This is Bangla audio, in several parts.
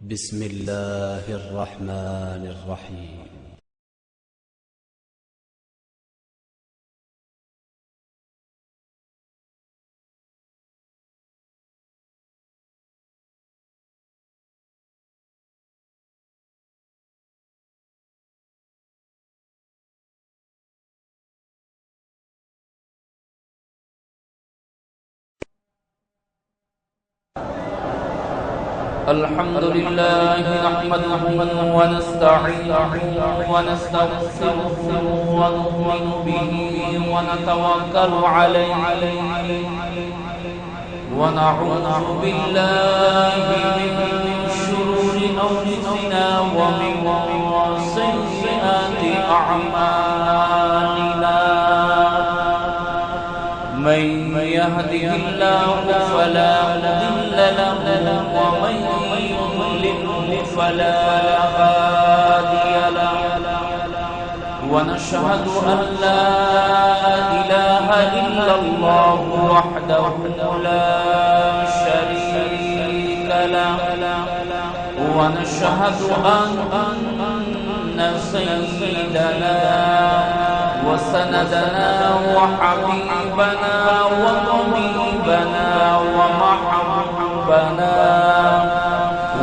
بسم الله الرحمن الرحيم. الحمد لله نحمده ونستعينه ونستغفره ونؤمن به ونتوكل عليه ونعوذ بالله من شرور أنفسنا ومن سيئات أعمالنا. من يهده الله فلا مضل له ومن يضلل فلا هادي له. ونشهد أن لا إله إلا الله وحده لا شريك له. ونشهد أن سيدنا وسندنا وحبيبنا وطبيبنا ومحبوبنا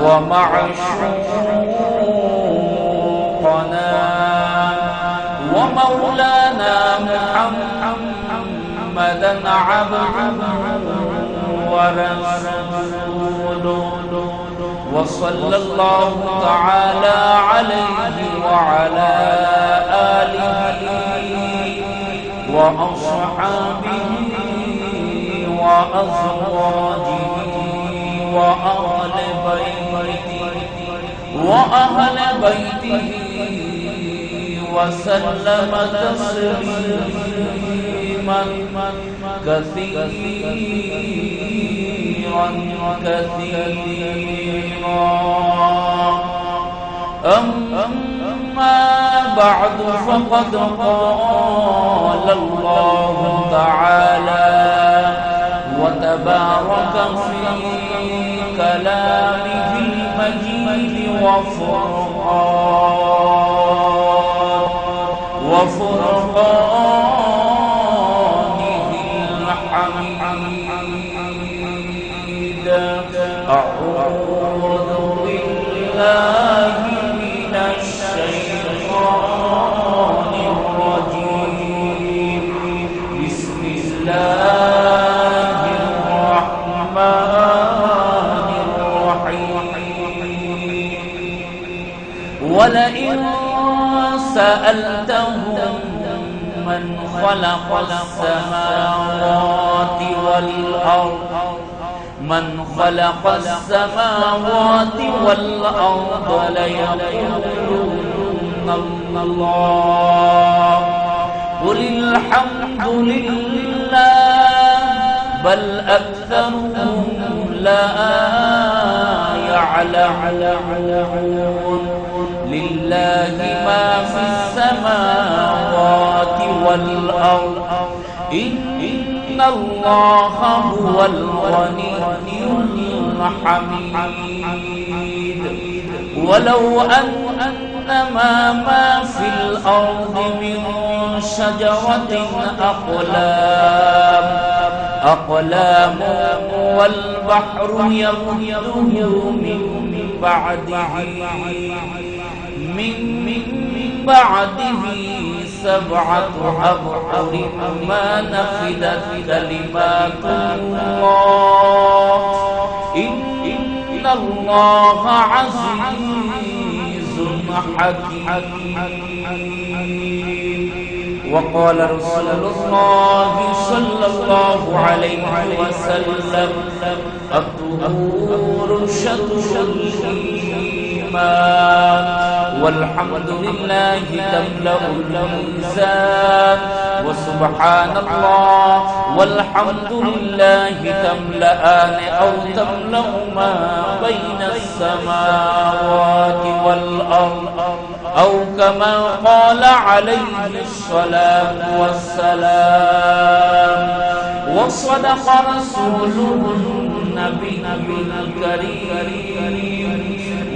ومعشوقنا ومولانا محمدا عبده ورسوله. وصلى الله تعالى عليه وعلى آله وأصحابه وأزواجه وأهل بيته وسلم تسليما كثيرا أما بعد فقد قال الله تعالى وتبارك في كلامه المجيد وفرقانه الحميد. أعوذ بالله من الشيطان الرجيم. بسم الله الرحمن الرحيم. ولئن سألتهم من خلق السماوات والأرض ليقولن الله. قل الحمد لله بل أكثرهم لا يعلمون. لله ما في السماوات والأرض إن الله هو الغني الحميد. ولو أنما في الأرض من شجرة أقلام والبحر يمده من بعده 7 أبحر ما نفدت كلمات الله إن الله عزيز حكيم. وقال رسول الله صلى الله عليه وسلم الطهور شطر الإيمان والحمد لله تملأ الميزان وسبحان الله والحمد لله تملأان أو تملأ ما بين السماوات والأرض أو كما قال عليه الصلاة والسلام. وصدق رسوله النبي الكريم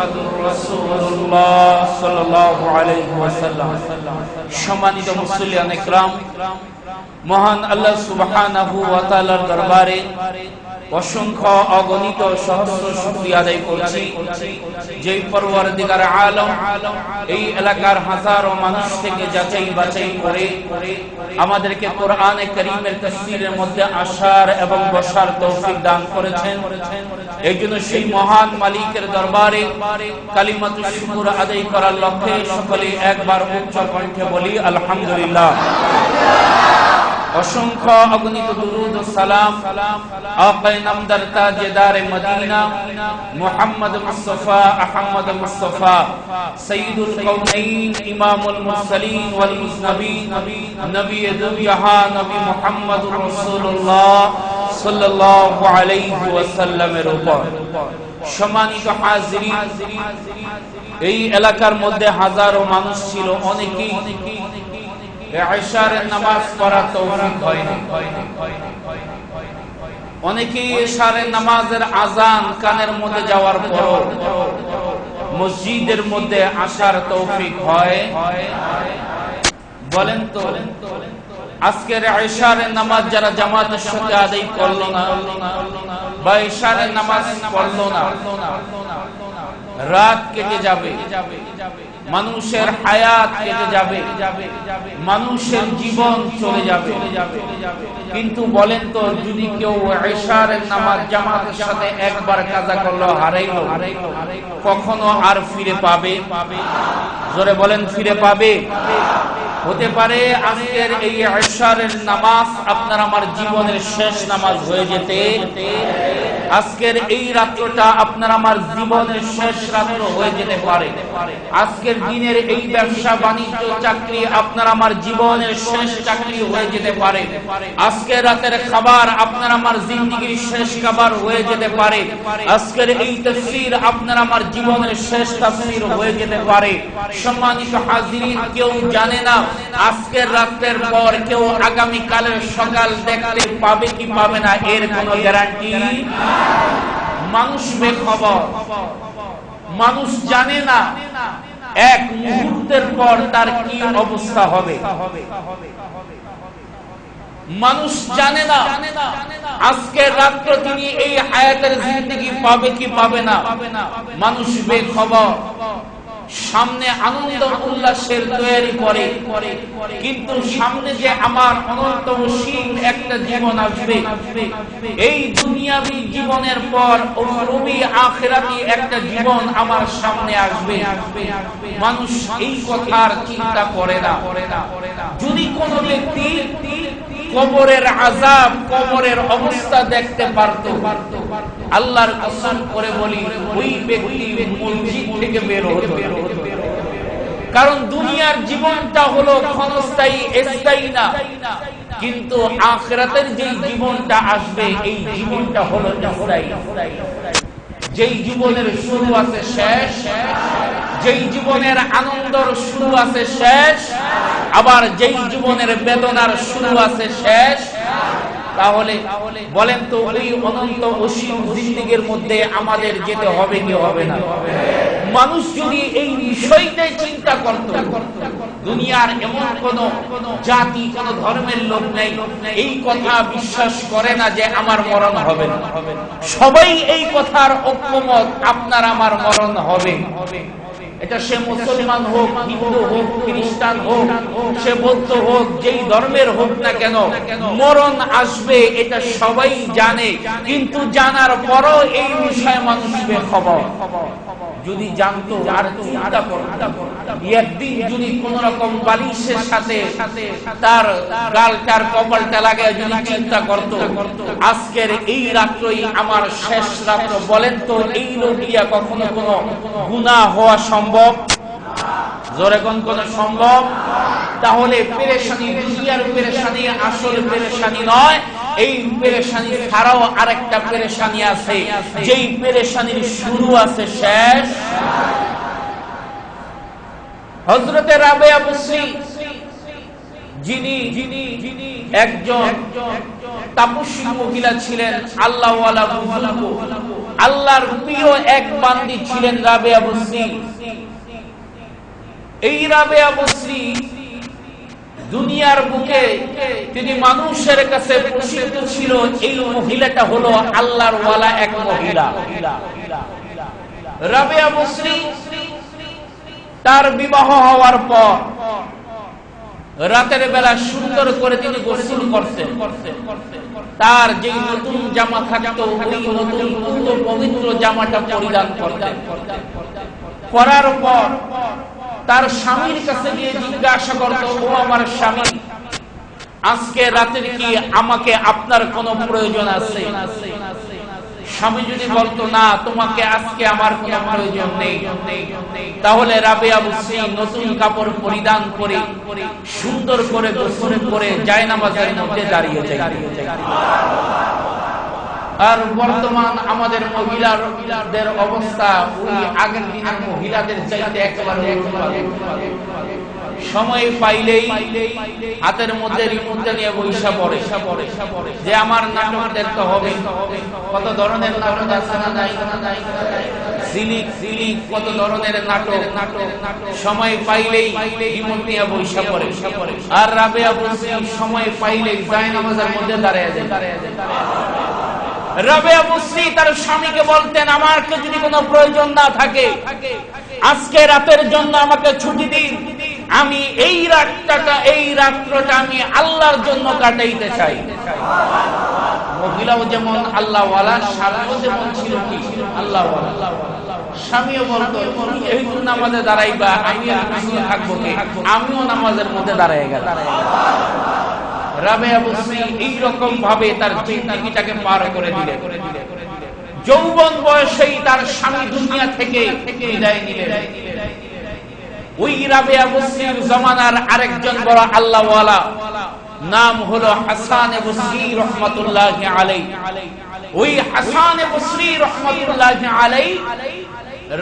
মুহাম্মাদুর রাসূলুল্লাহ সাল্লাল্লাহু আলাইহি ওয়াসাল্লাম। সম্মানিত মুসল্লিয়ান ইকরাম, মহান আল্লাহ সুবহানাহু ওয়া তাআলার দরবারে অসংখ্য অগণিত সহস্র শুকরিয়া আদায় করছি, যেই পরওয়ারদিগার আলম এই এলাকার হাজারো মানুষ থেকে যাচাই বাছাই করে আমাদেরকে কোরআনে কারীমের তাফসীরের মধ্যে আসার এবং বসার তৌফিক দান করেছেন। এই জন্য সেই মহান মালিকের দরবারে কালিমাতুশ শুকর আদায় করার লক্ষ্যে সকলে একবার উচ্চ কণ্ঠে বলি আলহামদুলিল্লাহ। অসংখ্য অগণিত দুরূদ ও সালাম আকায়ে নামদার তাজদারে মদিনা মুহাম্মদ মুস্তাফা আহমদ মুস্তাফা সাইয়্যিদুল কাউনাইন ইমামুল মুরসালিন ওয়াল মুজনবিন নবী দু জাহান নবী মুহাম্মদুর রাসূলুল্লাহ সাল্লাল্লাহু আলাইহি ওয়াসাল্লামের উপর। সম্মানিত হাজিরিন, এই এলাকার মধ্যে হাজারো মানুষ ছিল, অনেকেই ইশারের নামাজ পড়ার তৌফিক হয়নি, অনেকেই ইশারের নামাজের আযান কানের মধ্যে যাওয়ার পর মসজিদের মধ্যে আসার তৌফিক হয়। বলেন তো, আজকের ইশারের নামাজ যারা জামাতের সাথে আদায় করলো না বা ইশারের নামাজ পড়লো না, রাত কেটে যাবে, মানুষের হায়াত কেটে যাবে, মানুষের জীবন চলে যাবে। কিন্তু বলেন তো, যদি কেউ ইশারের নামাজ জামাতের সাথে একবার কাজা করলো, হারাইলো, কখনো আর ফিরে পাবে? জোরে বলেন, ফিরে পাবে? হতে পারে আজকের এই ইশারের নামাজ আপনার আমার জীবনের শেষ নামাজ হয়ে যেতে, আজকের এই রাত্রটা আপনার আমার জীবনের শেষ রাত্র হয়ে যেতে পারে। আজকের দিনের এই ব্যবসা বাণিজ্য চাকরি আপনার আমার জীবনের শেষ চাকরি হয়ে যেতে পারে। আজকের রাতের খাবার আপনার আমার জিন্দেগির শেষ খাবার হয়ে যেতে পারে। আজকের এই তাফসীর আপনার আমার জীবনের শেষ তাফসীর হয়ে যেতে পারে। সম্মানিত হাজিরিন, কেউ জানে না আজকের রাতের পর কেউ আগামী কালের সকাল দেখতে পাবে কি পাবে না, এর কোনো গ্যারান্টি। মানুষ বেখবর, মানুষ জানে না এক মুহূর্তের পর তার কি অবস্থা হবে। মানুষ জানে না আজকের রাত্র তিনি এই হায়াতের জিন্দেগি পাবে কি পাবে না। মানুষ বেখবর, সামনে আনন্দ উল্লাসের তৈরি করে, কিন্তু সামনে যে আমার অনন্ত অসীম একটা জীবন আসবে, এই দুনিয়াবি জীবনের পর উখরবি আখিরাতি একটা জীবন আমার সামনে আসবে। মানুষ এই কথার চিন্তা করে না। যদি কোনো ব্যক্তি কবরের আযাব, কবরের অবস্থা দেখতে পারত, আল্লাহর কসম করে বলি ওই ব্যক্তি মসজিদ থেকে বের হতো। কারণ দুনিয়ার জীবনটা হলো ক্ষণস্থায়ী, স্থায়ী না, কিন্তু আখিরাতের যে জীবনটা আসবে এই জীবনটা হলো স্থায়ী। যেই জীবনের শুরু আছে শেষ, যেই জীবনের আনন্দের শুরু আছে শেষ, আবার যেই জীবনের বেদনার শুরু আছে শেষ। তাহলে বলেন তো, ওই অনন্ত অসীম জিন্দেগির মধ্যে আমাদের যেতে হবে কি হবে না? মানুষ যদি এই বিষয়টাই চিন্তা করত, দুনিয়ার এমন কোন জাতি, কোন ধর্মের লোক নেই এই কথা বিশ্বাস করে না যে আমার মরণ হবে না। সবাই এই কথার ঐক্যমত, আপনার আমার মরণ হবে। এটা সে মুসলমান হোক, হিন্দু হোক, খ্রিস্টান হোক, সে বৌদ্ধ হোক, যেই ধর্মের হোক না কেন, মরণ আসবে এটা সবাই জানে। কিন্তু জানার পরও এই বিষয়ে মানুষ বেখবর। যদি জানতো আর চিন্তা করতো, একদিন যদি কোন রকম বালিশের সাথে তার গালটার কপালটা লাগায় যদি চিন্তা করতো আজকের এই রাত্রই আমার শেষ রাত্র, বলেন তো এই লোকিয়া কখনো কোনো গুনাহ হওয়া সম্ভব? জোরে কোন সম্ভব? তাহলে পেরেশানি, দুনিয়ার পেরেশানি আসল পেরেশানি নয়। এই পেরেশানি ছাড়াও আরেকটা পেরেশানি আছে, যেই পেরেশানির শুরু আছে শেষ। হযরতে রাবেয়া বসরি, যিনি একজন তাপস্বী মহিলা ছিলেন, আল্লাহওয়ালা বুজুর্গ, আল্লাহর প্রিয় এক বান্দি ছিলেন রাবেয়া বসরি। এই রাবেয়া বসরি দুনিয়ার বুকে তিনি মানুষের কাছে প্রসিদ্ধ ছিল। এই মহিলাটা হলো আল্লাহর ওয়ালা এক মহিলা। রাবেয়া বসরি তার বিবাহ হওয়ার পর রাতের বেলা সুন্দর করে তিনি গোসল করতেন। তার যে নতুন জামা থাকতো ওই নতুন পবিত্র জামাটা পরিধান করতেন। করার পর তার স্বামীর কাছে গিয়ে জিজ্ঞাসা করত, ও আমার স্বামী, আজকে রাতের কি আমাকে আপনার কোনো প্রয়োজন আছে? স্বামী যদি বলতো না, তোমাকে আজকে আমার কোনো প্রয়োজন নেই, তাহলে রাবেয়া বসরি নতুন কাপড় পরিধান করে সুন্দর করে গোসল করে জায়নামাজের মধ্যে দাঁড়িয়ে যায়। আর বর্তমান আমাদের মহিলাদের অবস্থা ওই আগের দিনের মহিলাদের চাইতে একেবারে সময় পাইলেই হাতের মধ্যে রিমোটটা নিয়ে বৈশা পড়ে যে আমার নাটক দেখতে হবে। কত ধরনের নাটক আছে না নাই, সিলিক কত ধরনের নাটক। সময় পাইলেই রিমোট নিয়ে বৈশা পড়ে। আর রাবেয়া বসরি সময় পাইলেই জায়নামাজের মধ্যে দাঁড়িয়ে যায়। রাবেয়া বসরি তার স্বামীকে বলতেন, আমাকে যদি কোনো প্রয়োজন না থাকে, আজকে রাতের জন্য আমাকে ছুটি দিন, আমি এই রাত্রটা আমি আল্লাহর জন্য কাটাইতে চাই। মহিলাও যেমন আল্লাহ ওয়ালা, স্বামীও যেমন ছিল কি আল্লাহ ওয়ালা। স্বামীও বলতো, এই তো নামাজে দাঁড়াইবা, আমি থাকবো কি, আমিও নামাজের মধ্যে দাঁড়াই গেলাম। রাবেয়া বসরি এইরকম ভাবে তার জিন্দেগিটাকে পার করে দিলেন। যৌবন বয়সেই তার স্বামী দুনিয়া থেকে বিদায় নিলেন। ওই রাবেয়া বসরির জমানার আরেকজন বড় আল্লাহ ওয়ালা নাম হলো হাসান বসরি রহমাতুল্লাহি আলাইহি। ওই হাসান বসরি রহমাতুল্লাহি আলাইহি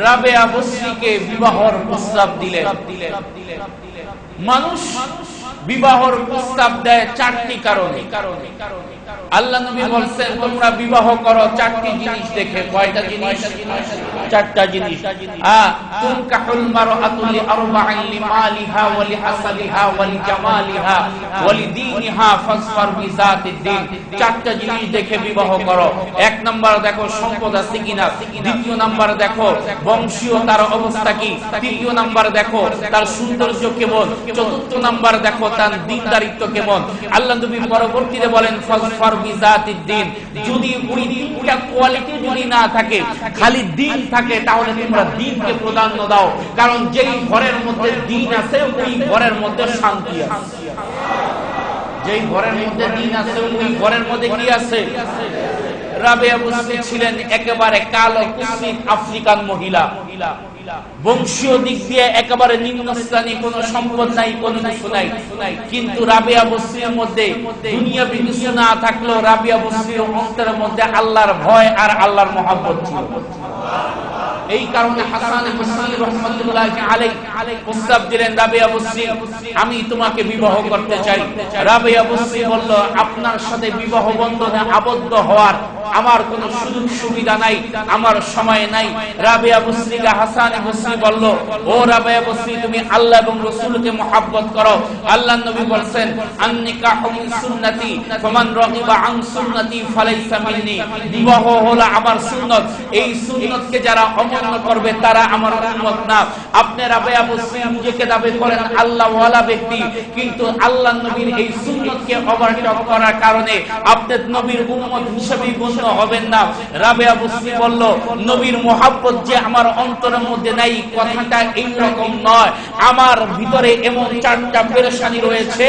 রাবেয়া বসরিকে বিবাহের প্রস্তাব দিলেন। মানুষ বিবাহের প্রস্তাব দেয় চারটি কারণে। আল্লাহ নবী বলছেন, তোমরা বিবাহ করো চারটি জিনিস দেখে। কয়টা জিনিস? চারটা জিনিস। তুনকাহুল মারআতু লিআরবা'in লিমালিহা ওয়া লিহাসাবিহা ওয়া লিজামালিহা ওয়া লিদীনিহা ফাসফার বিযাতিদ দ্বীন। চারটা জিনিস দেখে বিবাহ করো। এক নাম্বার দেখো সম্পদ আছে কিনা, দ্বিতীয় নাম্বার দেখো বংশীয়তার অবস্থা কি, তৃতীয় নাম্বার দেখো তার সৌন্দর্য কেমন, চতুর্থ নাম্বার দেখো তার দ্বীনদারিত্ব কেমন। আল্লাহ নবী পরবর্তীতে বলেন, ফাসফার বিযাতিদ দ্বীন। যদি ওই তিনটা কোয়ালিটি যদি না থাকে, খালি দ্বীন থাকে, তাহলে তোমরা দ্বীনকে প্রাধান্য দাও। কারণ যেই ঘরের মধ্যে দ্বীন আছে ওই ঘরের মধ্যে শান্তি আছে। যেই ঘরের মধ্যে দ্বীন আছে ওই ঘরের মধ্যে কি আছে? রাবেয়া বসরি ছিলেন একেবারে কালো কুৎসিত আফ্রিকান মহিলা। বংশীয় দিক দিয়ে একেবারে নিম্নস্থানী, কোনো সম্পদ নাই, কোনো কিছু নাই। কিন্তু রাবেয়া বসরির মধ্যে দুনিয়াবি কিছু না থাকলেও রাবেয়া বসরির অন্তরের মধ্যে আল্লাহর ভয় আর আল্লাহর মহব্বত ছিল। এই কারণে হাসান বসরি রহমাতুল্লাহি আলাইহি প্রস্তাব দিলেন, রাবেয়া বসরি, আমি তোমাকে বিবাহ করতে চাই। রাবেয়া বসরি বলল, আপনার সাথে বিবাহ বন্ধনে আবদ্ধ হওয়ার আমার কোনো সুযোগ সুবিধা নাই, আমার সময় নাই। রাবেয়া বসরিকে হাসান বসরি বলল, ও রাবেয়া বসরি, তুমি আল্লাহ এবং রাসূলকে মহব্বত করো। আল্লাহর নবী বলেন, আন-নিকাহু মিন সুন্নতি ফামান রাগিবা আন সুন্নতি ফালাইসা মিন্নি। বিবাহ হলো আমার সুন্নাত, এই সুন্নাতকে যারা অমান্য করবে তারা আমার উম্মত না। আপনি রাবেয়া বসরি নিজেকে দাবি করেন আল্লাহ ওয়ালা ব্যক্তি, কিন্তু আল্লাহর নবীর এই সুন্নাতকে ওভারটেক করার কারণে আপনি নবীর উম্মত হিসেবে গণ্য হবেন না। রাবেয়া বসরি বলল, নবীর মহব্বত যে আমার অন্তরের মধ্যে নাই, কথাটা এই রকম নয়। আমার ভিতরে এমন চারটা পেরেশানি রয়েছে,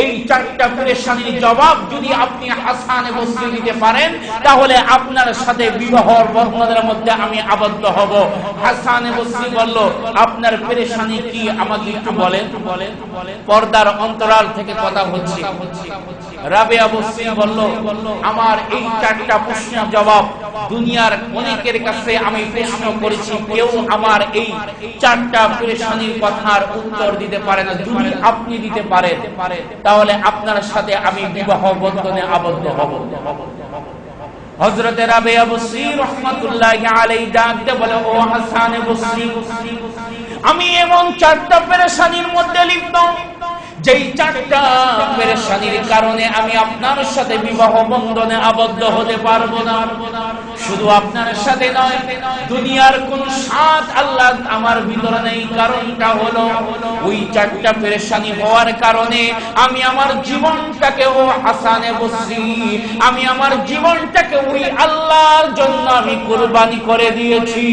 এই চারটা পেরেশানির জবাব যদি আপনি হাসান বসরি দিতে পারেন, তাহলে আপনার সাথে বিবাহর বন্ধনের মধ্যে আমি আবদ্ধ হব। হাসান বসরি বলল, আপনার পেরেশানি কি আমাকে একটু বলেন। পর্দার অন্তরাল থেকে কথা হচ্ছে। রাবেয়া বসরি বলল, আমার এই চারটা প্রশ্নের জবাব দুনিয়ার অনেকের কাছে আমি প্রশ্ন করেছি, কেউ আমার এই চারটা পেরেশানির কথার উত্তর দিতে পারে না। যদি আপনি দিতে পারেন, তাহলে আপনার সাথে আমি বিবাহ বন্ধনে আবদ্ধ হব। হযরত রাবিয়া বসরি রাহমাতুল্লাহি আলাইহি ডাকতে বলে, ও হাসান বসরি, আমি এমন চারটা পেরেশানির মধ্যে লিপ্ত, যেই চারটা পেরেশানির কারণে আমি আপনার সাথে বিবাহ বন্ধনে আবদ্ধ হতে পারবো না। শুধু আপনার সাথে নয়, দুনিয়ার কোন স্বাদ আল্লাহ আমার ভিতরে নেই। কারণটা হলো ওই চারটা পেরেশানি হওয়ার কারণে আমি আমার জীবনটাকে, ও হাসানে বসরি, আমি আমার জীবনটাকে ওই আল্লাহর জন্য আমি কুরবানি করে দিয়েছি।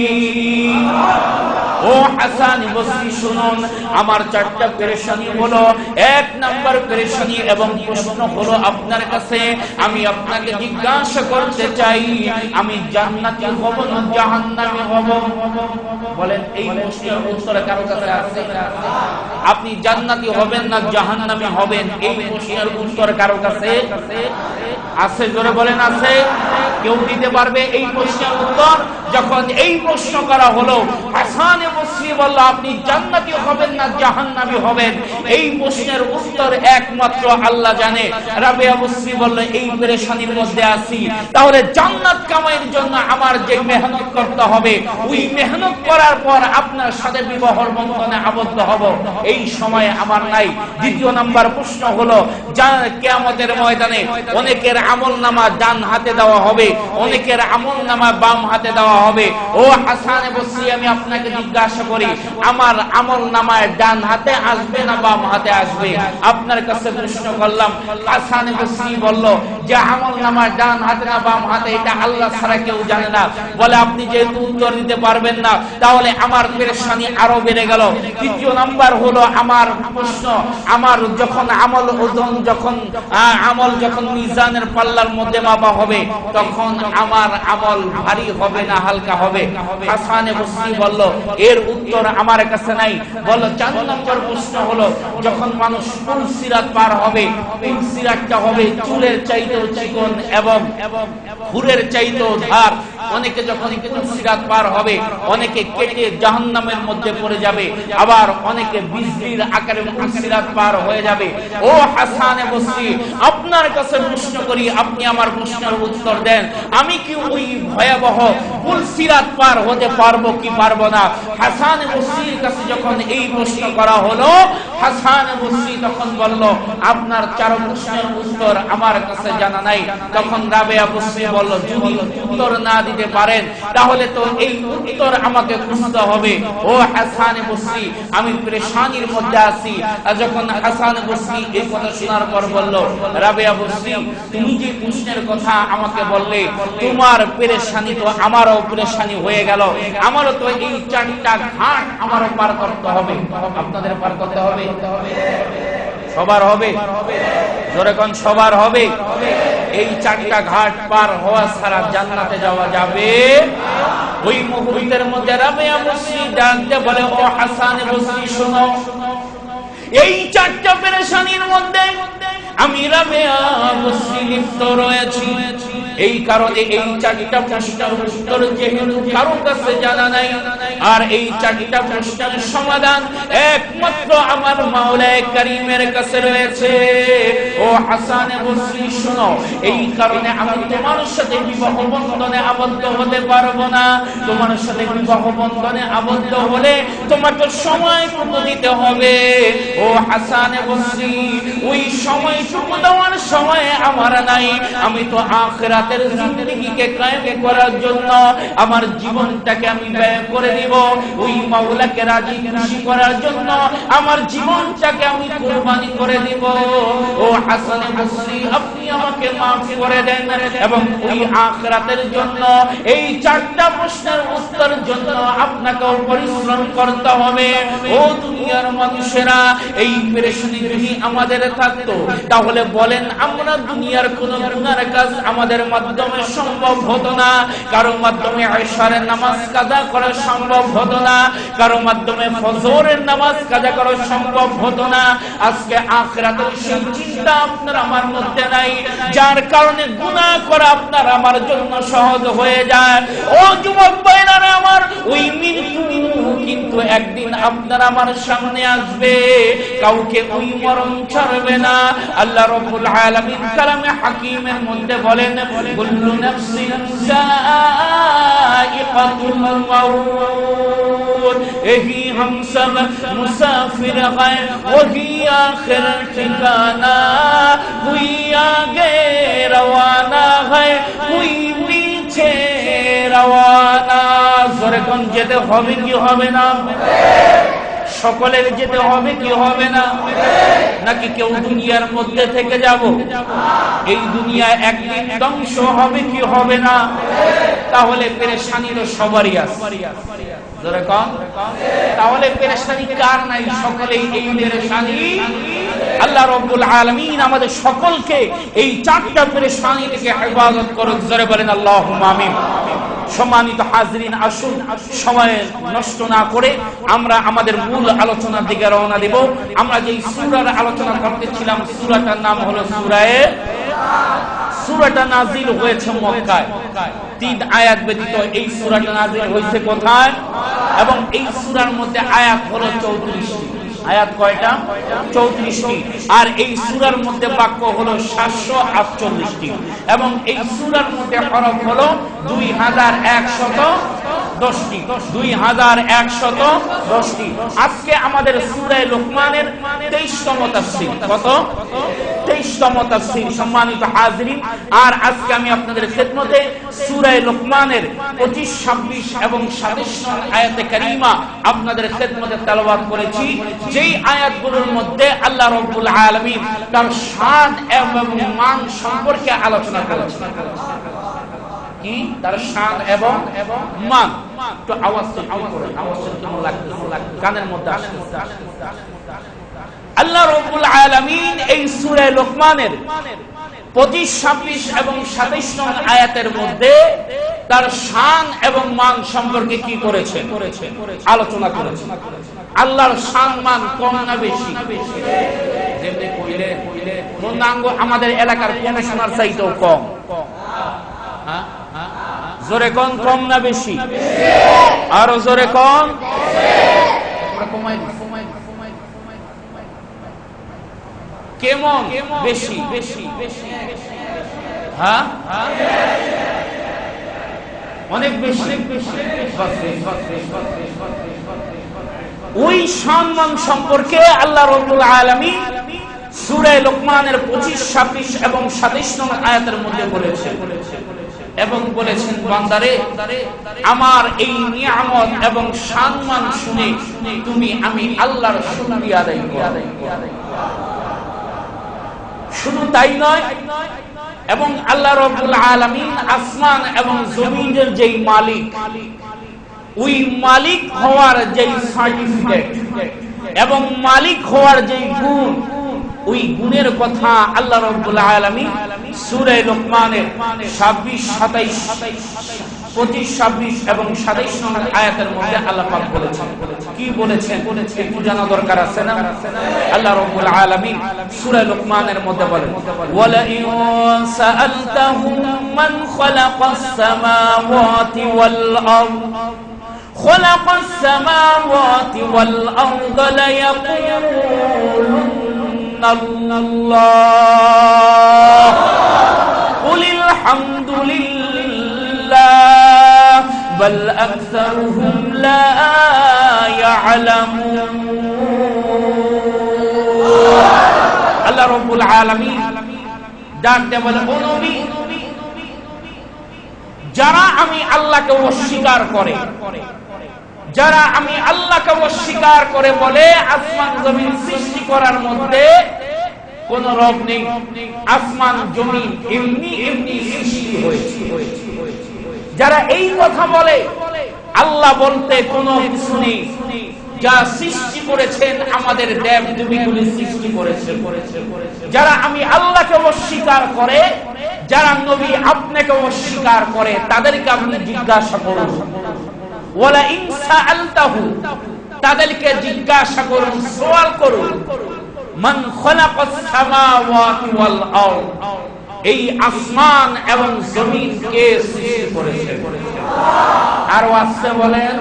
ও হাসান বসরি শুনুন, আমার চারটা পেরেশানি হলো, এক নাম্বার পেরেশানি এবং প্রশ্ন হলো আপনার কাছে, আমি আপনাকে জিজ্ঞাসা করতে চাই, আমি জান্নাতি হব না জাহান্নামী হব? বলেন, এই প্রশ্নের উত্তর কারো কাছে আছে? আপনি জান্নাতি হবেন না জাহান্নামী হবেন, এই প্রশ্নের উত্তর কারো কাছে আছে? জোরে বলেন, আছে? কেউ দিতে পারবে এই প্রশ্নের উত্তর? যখন এই প্রশ্ন করা হলো, হাসান বসরি বলল, আপনি জান্নাতি হবেন না জাহান্নামী হবেন, এই প্রশ্নের উত্তর একমাত্র আল্লাহ জানে। রাবিয়া বসরি বলল, এই পেরেশানির মধ্যে আছি, তাহলে জান্নাত কামাইয়ের জন্য আমার যে মেহনত করতে হবে, ওই মেহনত করার পর আপনার সাথে বিবাহর বন্ধনে আবদ্ধ হব, এই সময় আমার নাই। দ্বিতীয় নাম্বার প্রশ্ন হলো, কিয়ামতের ময়দানে অনেকের আমলনামা ডান হাতে দেওয়া হবে, অনেকের আমলনামা বাম হাতে দেওয়া হবে। ও হাসান বসরি, আমি আপনাকে জিজ্ঞাসা করি, আমার আমলনামায় ডান হাতে আসবে না বাম হাতে আসবে? আপনার কাছে প্রশ্ন করলাম। হাসান বসরি বলল যে আমলনামায় ডান হাতে না বাম হাতে, এটা আল্লাহ ছাড়া কেউ জানে না। বলে, আপনি যেহেতু উত্তর দিতে পারবেন না, তাহলে আমার পেরেশানি আরো বেড়ে গেল। তৃতীয় নাম্বার হলো আমার প্রশ্ন, আমার যখন আমল ওজন, যখন মিজানের পাল্লার মধ্যে মাপা হবে, তখন আমার আমল ভারী হবে না হালকা হবে? হাসান বসরি বলল, এর উত্তর আমার কাছে নাই। বলল, 4 নম্বর প্রশ্ন হলো, যখন মানুষ পুলসিরাত পার হবে, পুলসিরাতটা হবে চুলের চাইতেও চিকন এবং হুরের চাইতেও ধার। অনেকে যখন পুলসিরাত পার হবে, অনেকে কেটে জাহান্নামের মধ্যে পড়ে যাবে, আবার অনেকে বিজলির আকারে পুলসিরাত পার হয়ে যাবে। ও হাসান বসরি, আপনার কাছে প্রশ্ন করি, আপনি আমার প্রশ্নের উত্তর দেন, আমি কি ওই ভয়াবহ পুলসিরাত পার হতে পারবো কি পারবো না? হাসান বসরির কাছে যখন এই প্রশ্ন করা হলো, হাসান বসরি তখন বলল, আপনার 4 প্রশ্নের উত্তর আমার কাছে জানা নাই। তখন রাবিয়া বসরি বলল, যদি উত্তর না দিতে পারেন, তাহলে তো এই উত্তর আমাকে খুঁজতে হবে। ও হাসান বসরি, আমি পেরেশানির মধ্যে আছি। আর যখন হাসান বসরি এই কথা শোনার পর বলল, রাবিয়া বসরি, তুমি যে প্রশ্নের কথা আমাকে বললে, তোমার পেরেশানি তো আমারও পেরেশানি হয়ে গেল। আমারও তো এই 4টা ঘাট আমারও পার করতে হবে। আপনাদের পার করতে হবে? সবার হবে? জোরে কোন সবার হবে? এই 4টা ঘাট পার হওয়া ছাড়া জান্নাতে যাওয়া যাবে? ওই মুহূর্তের মধ্যে রাবিয়া বসরি ডাকতে বলে, ও হাসান বসরি শোনো, এই 4টা পেরেশানির মধ্যে আমি রাবিয়া বসরি লিপ্ত রয়েছি। এই কারণে এই 4টা প্রশ্নের উত্তর যেহেতু কারো কাছে জানা নাই, আর এই 4টা প্রশ্নের সমাধান একমাত্র আমার মাওলা কারীমের কাছে রয়েছে। ও হাসান বসরি শোনো, এই কারণে আমি তোমার সাথে বিবাহ বন্ধনে আবদ্ধ হতে পারবো না। তোমার সাথে বিবাহ বন্ধনে আবদ্ধ হলে তোমাকে সময় দিতে হবে। ও হাসান বসরি, ওই সময়টুকু দেওয়ার সময় আমার নাই। আমি তো আখিরাতের জিন্দেগিকে কায়েম করার জন্য আমার জীবনটাকে আমি ব্যয় করে দিব। ওই মাওলাকে রাজি খুশি করার জন্য আমার জীবনটাকে আমি কুরবানি করে দিব। ও হাসান বসরি, আপনি আমাকে মাফ করে দেন এবং ওই আখিরাতের জন্য এই 4টা প্রশ্নের উত্তরের জন্য আপনাকেও পরিশ্রম করতে হবে। ও দুনিয়ার মানুষেরা, এই পেরেশানি যদি আমাদের থাকতো, তাহলে বলেন আমরা দুনিয়ার কোন গুনার কাজ আমাদের মাধ্যমে সম্ভব হতো না। কারো মাধ্যমে ইশারের নামাজ কাজা করা সম্ভব হতো না, কারো মাধ্যমে ফজরের নামাজ কাজা করা সম্ভব হতো না। আজকে আখিরাতের সেই চিন্তা আপনার আমার মধ্যে নাই, যার কারণে গুনাহ করা আপনার আমার জন্য সহজ হয়ে যায়। ও যুবক ভাইরা আমার, ওই মৃত্যু কিন্তু একদিন আপনার আমার সামনে আসবে, কাউকে ওই মরণ ছাড়বে না। আল্লাহ রাব্বুল আলামিন কালামে হাকিমের মধ্যে বলেন, কুল্লু নাফসিন যায়িকাতুল মাউত, এহি হাম সব মুসাফির হ্যায়, ওহি আখির ঠিকানা, হুই আগে রওয়ানা হ্যায়, হুই পিছে রওয়ানা। জোরে কোন যেতে হবে কি হবে না? সকলের যেতে হবে কি হবে না? নাকি কেউ দুনিয়ার মধ্যে থেকে যাব? এই দুনিয়া একদিন ধ্বংস হবে কি হবে না? তাহলে পেরেশানি তো সবারই আছে। জোরে কোন, তাহলে পেরেশানি কার নাই? সকলেই এই পেরেশানি। আল্লাহ রাব্বুল আলামিন আমাদের সকলকে এই চারটা পেরেশানি থেকে হেফাজত করুক। জোরে বলেন আল্লাহুম্মা আমিন। সম্মানিত হাজরিন, আসুন সময় নষ্ট না করে আমরা আমাদের মূল আলোচনার দিকে রওনা দেব। আমরা যে সূরার আলোচনা করতেছিলাম, সূরাটার নাম হলো সূরাটা নাজিল হয়েছে মক্কায়। 3 আয়াত ব্যতীত এই সূরাটা নাজিল হয়েছে কোথায়? এবং এই সূরার মধ্যে আয়াত হলো 34টি। আয়াত কয়টা? 34টি। আর এই সূরার মধ্যে বাক্য হলো 748টি এবং এই সূরার মধ্যে হরফ হলো 2110টি। 2110টি। আজকে আমাদের সূরা লোকমানের 23তম তাফসীর। কত? 23তম তাফসীর। সম্মানিত হাজরিন, আর আজকে আমি আপনাদের খেদমতে সূরা লোকমানের 25, 26 এবং 27 নং আয়াতে কারীমা আপনাদের খেদমতে তেলাওয়াত করেছি। যেই আয়াতগুলোর মধ্যে আল্লাহ রাব্বুল আলামিন তার শান এবং মান সম্পর্কে আলোচনা করেছেন। কি? তার শান এবং মান। তো আওয়াজ কেমন লাগতেছে? কানের মধ্যে আসতেছে। আল্লাহ রাব্বুল আলামিন এই সূরা লোকমানের 25, 26 এবং 27 নং আয়াতের মধ্যে তার শান এবং মান সম্পর্কে কি করেছেন? আলোচনা করেছেন। আল্লাহর শান মান কম না বেশি? যেমনি কইলে পূর্ণাঙ্গ আমাদের এলাকার কমিশনার চাইতেও কম। হ্যাঁ, জোরে কোন, কম না বেশি? আরো জোরে কোন। কেমন? বেশি? হ্যাঁ, অনেক বেশি। ওই সম্মান সম্পর্কে আল্লাহ রাব্বুল আলামিন সূরা লোকমানের 25, 26 এবং 27 নং আয়াতের মধ্যে বলেছেন এবং বলেছেন, বান্দারে আমার এই নিয়ামত এবং সম্মান শুনে তুমি আমি আল্লাহর শুকরিয়া আদায় করো। শুধু তাই নয়, এবং আল্লাহ রাব্বুল আলামিন আসমান এবং জমিনের যেই মালিক, ওই মালিক হওয়ার যেই সার্টিফিকেট এবং মালিক হওয়ার যেই গুণ, ওই গুণের কথা আল্লাহ রাব্বুল আলামিন সূরা লোকমানের 26, 27, 25, 26 এবং 27 নম্বর আয়াতের মধ্যে আল্লাহ পাক বলেছেন। কি বলেছেন একটু জানা দরকার আছে না? আল্লাহ রাব্বুল আলামিন সূরা লোকমানের মধ্যে বলেন, ওয়ালা ইন সাআলতাহুম মান খালাকাস সামাওয়াতি ওয়াল আরদ খালাকাস সামাওয়াতি ওয়াল আরদ লা ইয়াকুলুন্না আল্লাহ কুলিল হামদুলিল্লাহ বাল আকসারুহুম লা ইয়ালামুন। আল্লাহ রাব্বুল আলামিন ডাক দিয়ে বলে, ও নবী, যারা আমি আল্লাহকে অস্বীকার করে, যারা আমি আল্লাহকে অস্বীকার করে বলে আসমান জমিন সৃষ্টি করার মধ্যে কোন রব নেই, আসমান জমিন এমনি এমনি সৃষ্টি হয়েছে, যারা এই কথা বলে আল্লাহ বলতে কোনো কিছু নেই, যা সৃষ্টি করেছেন আমাদের দেব দেবীগুলি সৃষ্টি করেছে, যারা আমি আল্লাহকে অস্বীকার করে, যারা নবী আপনাকে অস্বীকার করে, তাদেরকে আপনি জিজ্ঞাসা করুন, ওয়ালা ইন সাআলতাহু, তাদেরকে জিজ্ঞাসা করুন, সওয়াল করুন, মান খালাকাস সামাওয়াতি ওয়াল আরদ, এই আসমান এবং জমিন কে সৃষ্টি করেছে? আর আসছে বলেন,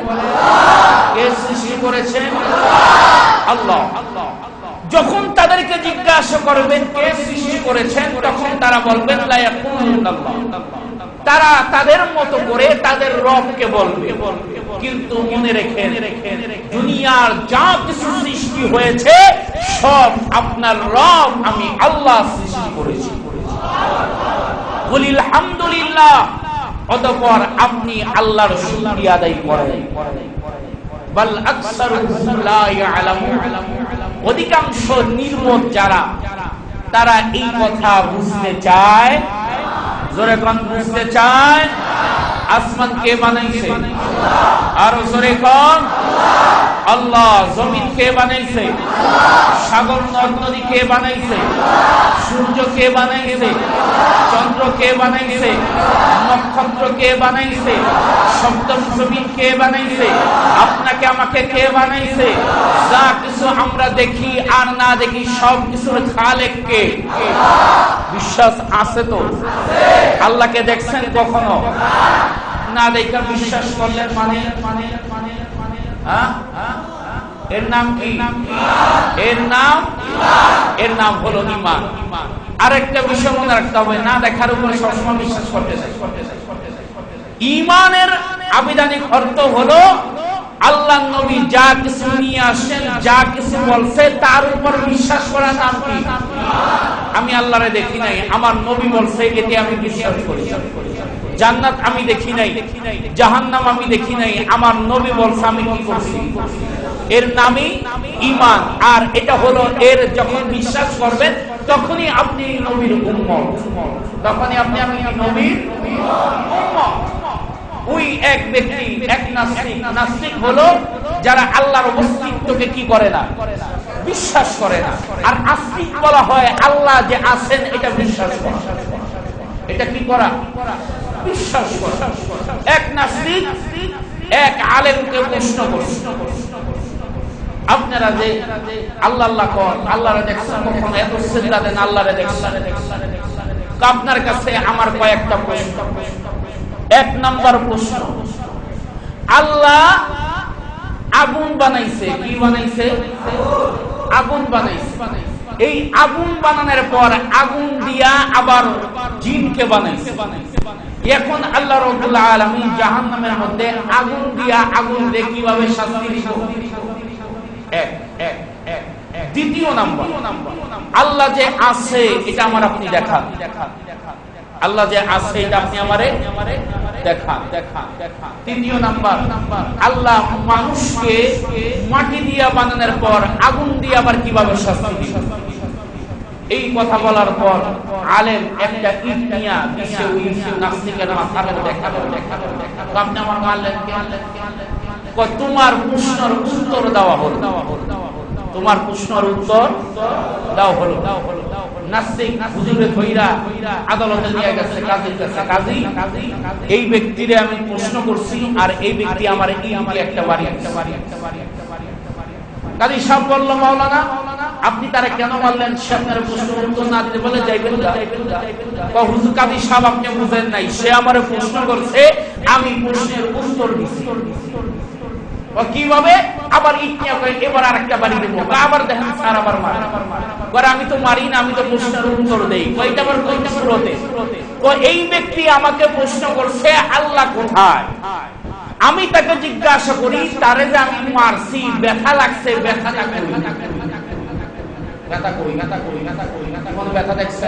কে সৃষ্টি করেছেন? আল্লাহ। যখন তাদেরকে জিজ্ঞাসা করবেন কে সৃষ্টি করেছেন, তখন তারা বলবেন লা ইয়াকুলুনাল্লাহ। তারা তাদের মতো করে তাদের রবকে বলবে। কিন্তু মনে রেখেন, দুনিয়ার যা কিছু সৃষ্টি হয়েছে সব আপনার রব আমি আল্লাহ সৃষ্টি করেছি। বলিল হামদুলিল্লাহ। অতঃপর আপনি আল্লাহর শুকরিয়া আদায় করেন। বাল আকসারুহুম লা ইয়ালামুন। অধিকাংশ নির্বোধ যারা, তারা এই কথা বুঝতে চায়। জোরে কোন বুঝতে চায়? আসমান কে বানাইছে? আরো জোরে কোন? আল্লাহ। জমিন কে বানাইছে? সাগর নদ-নদী কে বানাইছে? সূর্য কে বানাইছে? চন্দ্র কে বানাইছে? নক্ষত্র কে বানাইছে? সপ্তম জমিন কে বানাইছে? আপনাকে আমাকে কে বানাইছে? যা কিছু আমরা দেখি আর না দেখি সব কিছুর খালেক কে? বিশ্বাস আছে তো? আল্লাহকে দেখছেন কখনো? না দেখা বিশ্বাস করলেন মানে এর নাম কি? এর নাম হলো ঈমান। আরেকটা বিষয় মনে রাখতে হবে, না দেখার উপরে সবসময় বিশ্বাস করতে চাই। ঈমানের আবিধানিক অর্থ হলো আল্লাহ নবী যা কিছু নিয়ে আসেন, যা কিছু বলছে তার উপর বিশ্বাস করার নাম কি? আমি আল্লাহরে দেখি নাই, আমার নবী বলছে এতে আমি বিশ্বাস করি। জান্নাত আমি দেখি নাই, জাহান্নাম আমি দেখি নাই, আমার নবী বলছে আমি কি করছি? এর নামই ঈমান। আর এটা হলো এর যখন বিশ্বাস করবেন তখনই আপনি নবীর উম্মত, তখনই আপনি নবীর উম্মত। ওই এক ব্যক্তি, এক নাস্তিক। নাস্তিক হলো যারা আল্লাহর অস্তিত্বকে কি করে না? বিশ্বাস করে না। আর আস্তিক বলা হয় আল্লাহ যে আছেন এটা বিশ্বাস করা। এটা কি করা? বিশ্বাস করা। এক নাস্তিক এক আলেমকে প্রশ্ন করছে, আপনারা যে আল্লাহ আল্লাহ করেন, আল্লাহরে দেখছেন কখনো? এত সিজদা দেন, আল্লাহরে দেখছেন। আপনার কাছে আমার কয়েকটা প্রশ্ন। এক নাম্বার প্রশ্ন, আল্লাহ আগুন বানাইছে। কি বানাইছে? আগুন বানাইছে। এই আগুন বানানোর পর আগুন দিয়া আবার জিনকে বানাইছে। এখন আল্লাহ রাব্বুল আলামিন জাহান্নামের মধ্যে আগুন দিয়া আগুন দিয়ে কিভাবে শাস্তি দিব? দ্বিতীয় নাম্বার, আল্লাহ যে আছে এটা আমার আপনি দেখান। আল্লাহ যে আছে এটা আপনি আমারে দেখান। তৃতীয় নাম্বার, আল্লাহ মানুষকে মাটি দিয়া বানানোর পর আগুন দিয়ে আবার কিভাবে শাস্তি দিবেন? এই কথা বলার পর আলেম একটা ইট নিয়ে দিছে ওই নাস্তিকের মাথার দেখালো। আপনি আমার মানলেন কি? তোমার প্রশ্নের উত্তর দেওয়া হলো। তোমার প্রশ্নের উত্তর দাও হলো। নাস্তিক হুজুরে ধইরা আদালতে নিয়ে গেছে কাজীর কাছে। কাজী, এই ব্যক্তিরে আমি প্রশ্ন করছি আর এই ব্যক্তি আমার এই একটা বাড়ি। কাজী সাহেব বলল, মাওলানা আপনি তারা কেন মারলেন? সে আপনার প্রশ্নের উত্তর না দিতে বলে যাইবেন। হুজুর কাজী সাহেব আপনি বুঝেন নাই, সে আমার প্রশ্ন করছে, আমি প্রশ্নের উত্তর দিচ্ছি। কিভাবে? আবার এবার আরেকটা বাড়ি দেবো। আবার দেখেন স্যার আবার মারে। আমি তো মারি না, আমি তো প্রশ্নের উত্তর দেই। কয়টা আবার কয়টা সুরতে? এই ব্যক্তি আমাকে প্রশ্ন করছে আল্লাহ কোথায়। আমি তাকে জিজ্ঞাসা করি তারে যে আমি মারছি, ব্যথা লাগছে, ব্যথাটা করি। ব্যথা দেখছে?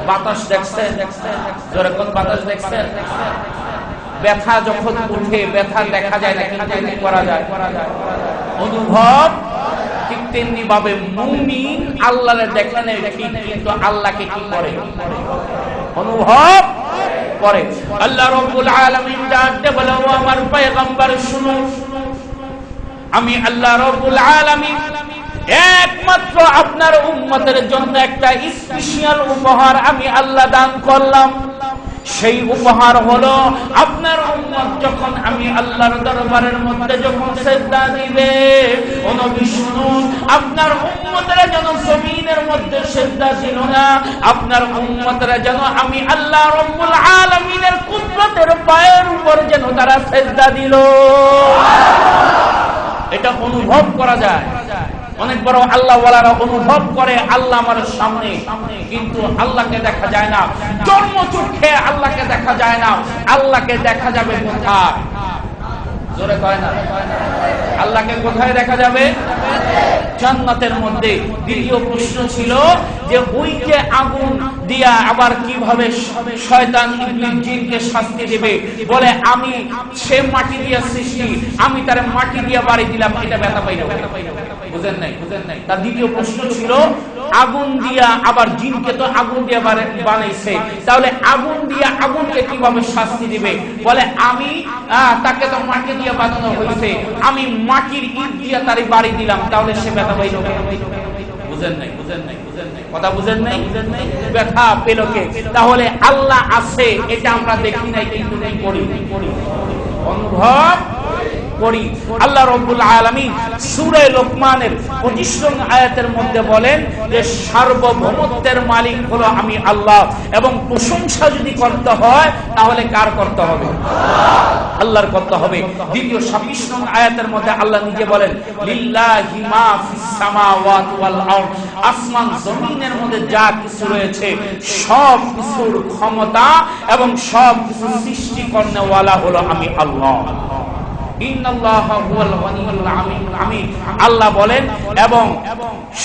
বাতাস দেখছে? যখন বাতাস দেখছে, ব্যথা যখন উঠে, ব্যথা দেখা যায় না কিন্তু করা যায় অনুভব। ঠিক তেমনি ভাবে মুমিন আল্লাহরে দেখে না ঠিক, কিন্তু আল্লাহকে কি করে? অনুভব করে। আল্লাহ রাব্বুল আলামিন ডাকতে বলে, ও আমার পয়গম্বর শুনো, আমি আল্লাহ রাব্বুল আলামিন একমাত্র আপনার উম্মতের জন্য একটা স্পেশাল উপহার আমি আল্লাহ দান করলাম। সেই উপহার হলো আপনার উম্মত যখন আমি আল্লাহর দরবারের মধ্যে যখন সিজদা দিবে, ও নবী শুনুন, আপনার উম্মতরা যেন জমিনের মধ্যে সিজদা দিল না, আপনার উম্মতরা যেন আমি আল্লাহ রাব্বুল আলামিনের কুদরতের পায়ের উপর যেন তারা সিজদা দিল। এটা অনুভব করা যায়। অনেক বড় আল্লাহ ওয়ালারা অনুভব করে আল্লাহ আমার সামনে, কিন্তু আল্লাহকে দেখা যায় না। জন্মচক্ষে আল্লাহকে দেখা যায় না। আল্লাহকে দেখা যাবে কোথায়? জোরে কয় না, আল্লাহকে কোথায় দেখা যাবে? জান্নাতের মধ্যে। দ্বিতীয় প্রশ্ন ছিল যে ওই যে আগুন দিয়া আবার কিভাবে শয়তান ইবলিস জিনকে শাস্তি দেবে? বলে আমি সে মাটি দিয়া সৃষ্টি, আমি তার মাটি দিয়া বাড়ি দিলাম, এটা ব্যথা পাইল। বুঝেন নাই? তার দ্বিতীয় প্রশ্ন ছিল আগুন দিয়া, আবার জিনকে তো আগুন দিয়া বানাইছে, তাহলে আগুন দিয়া আগুনকে কিভাবে শাস্তি দিবে? বলে আমি তাকে তো মাটি দিয়া বানানো হয়েছে, আমি মাটির ইট দিয়া তারে বাড়ি দিলাম, তাহলে সে ব্যথা পাইল। বুঝেন নাই? কথা বুঝেন নাই? ব্যথা পেল কে? তাহলে আল্লাহ আছে, এটা আমরা দেখি নাই, কিন্তু করি, অনুভব করি। আল্লাহ রাব্বুল আলামিন সূরা লোকমানের 25 নং আয়াতের মধ্যে বলেন যে সার্বভৌমত্বের মালিক হলো আমি আল্লাহ, এবং প্রশংসা যদি করতে হয় তাহলে কার করতে হবে? আল্লাহর করতে হবে। দ্বিতীয় 26 নং আয়াতের মধ্যে আল্লাহ নিজে বলেন লিল্লাহি মা ফিস সামাওয়াতি ওয়াল আরদ, আসমান জমিনের মধ্যে যা কিছু রয়েছে সব কিছুর ক্ষমতা এবং সব কিছু সৃষ্টি করনেওয়ালা হলো আমি আল্লাহ। আল্লাহ বলেন, এবং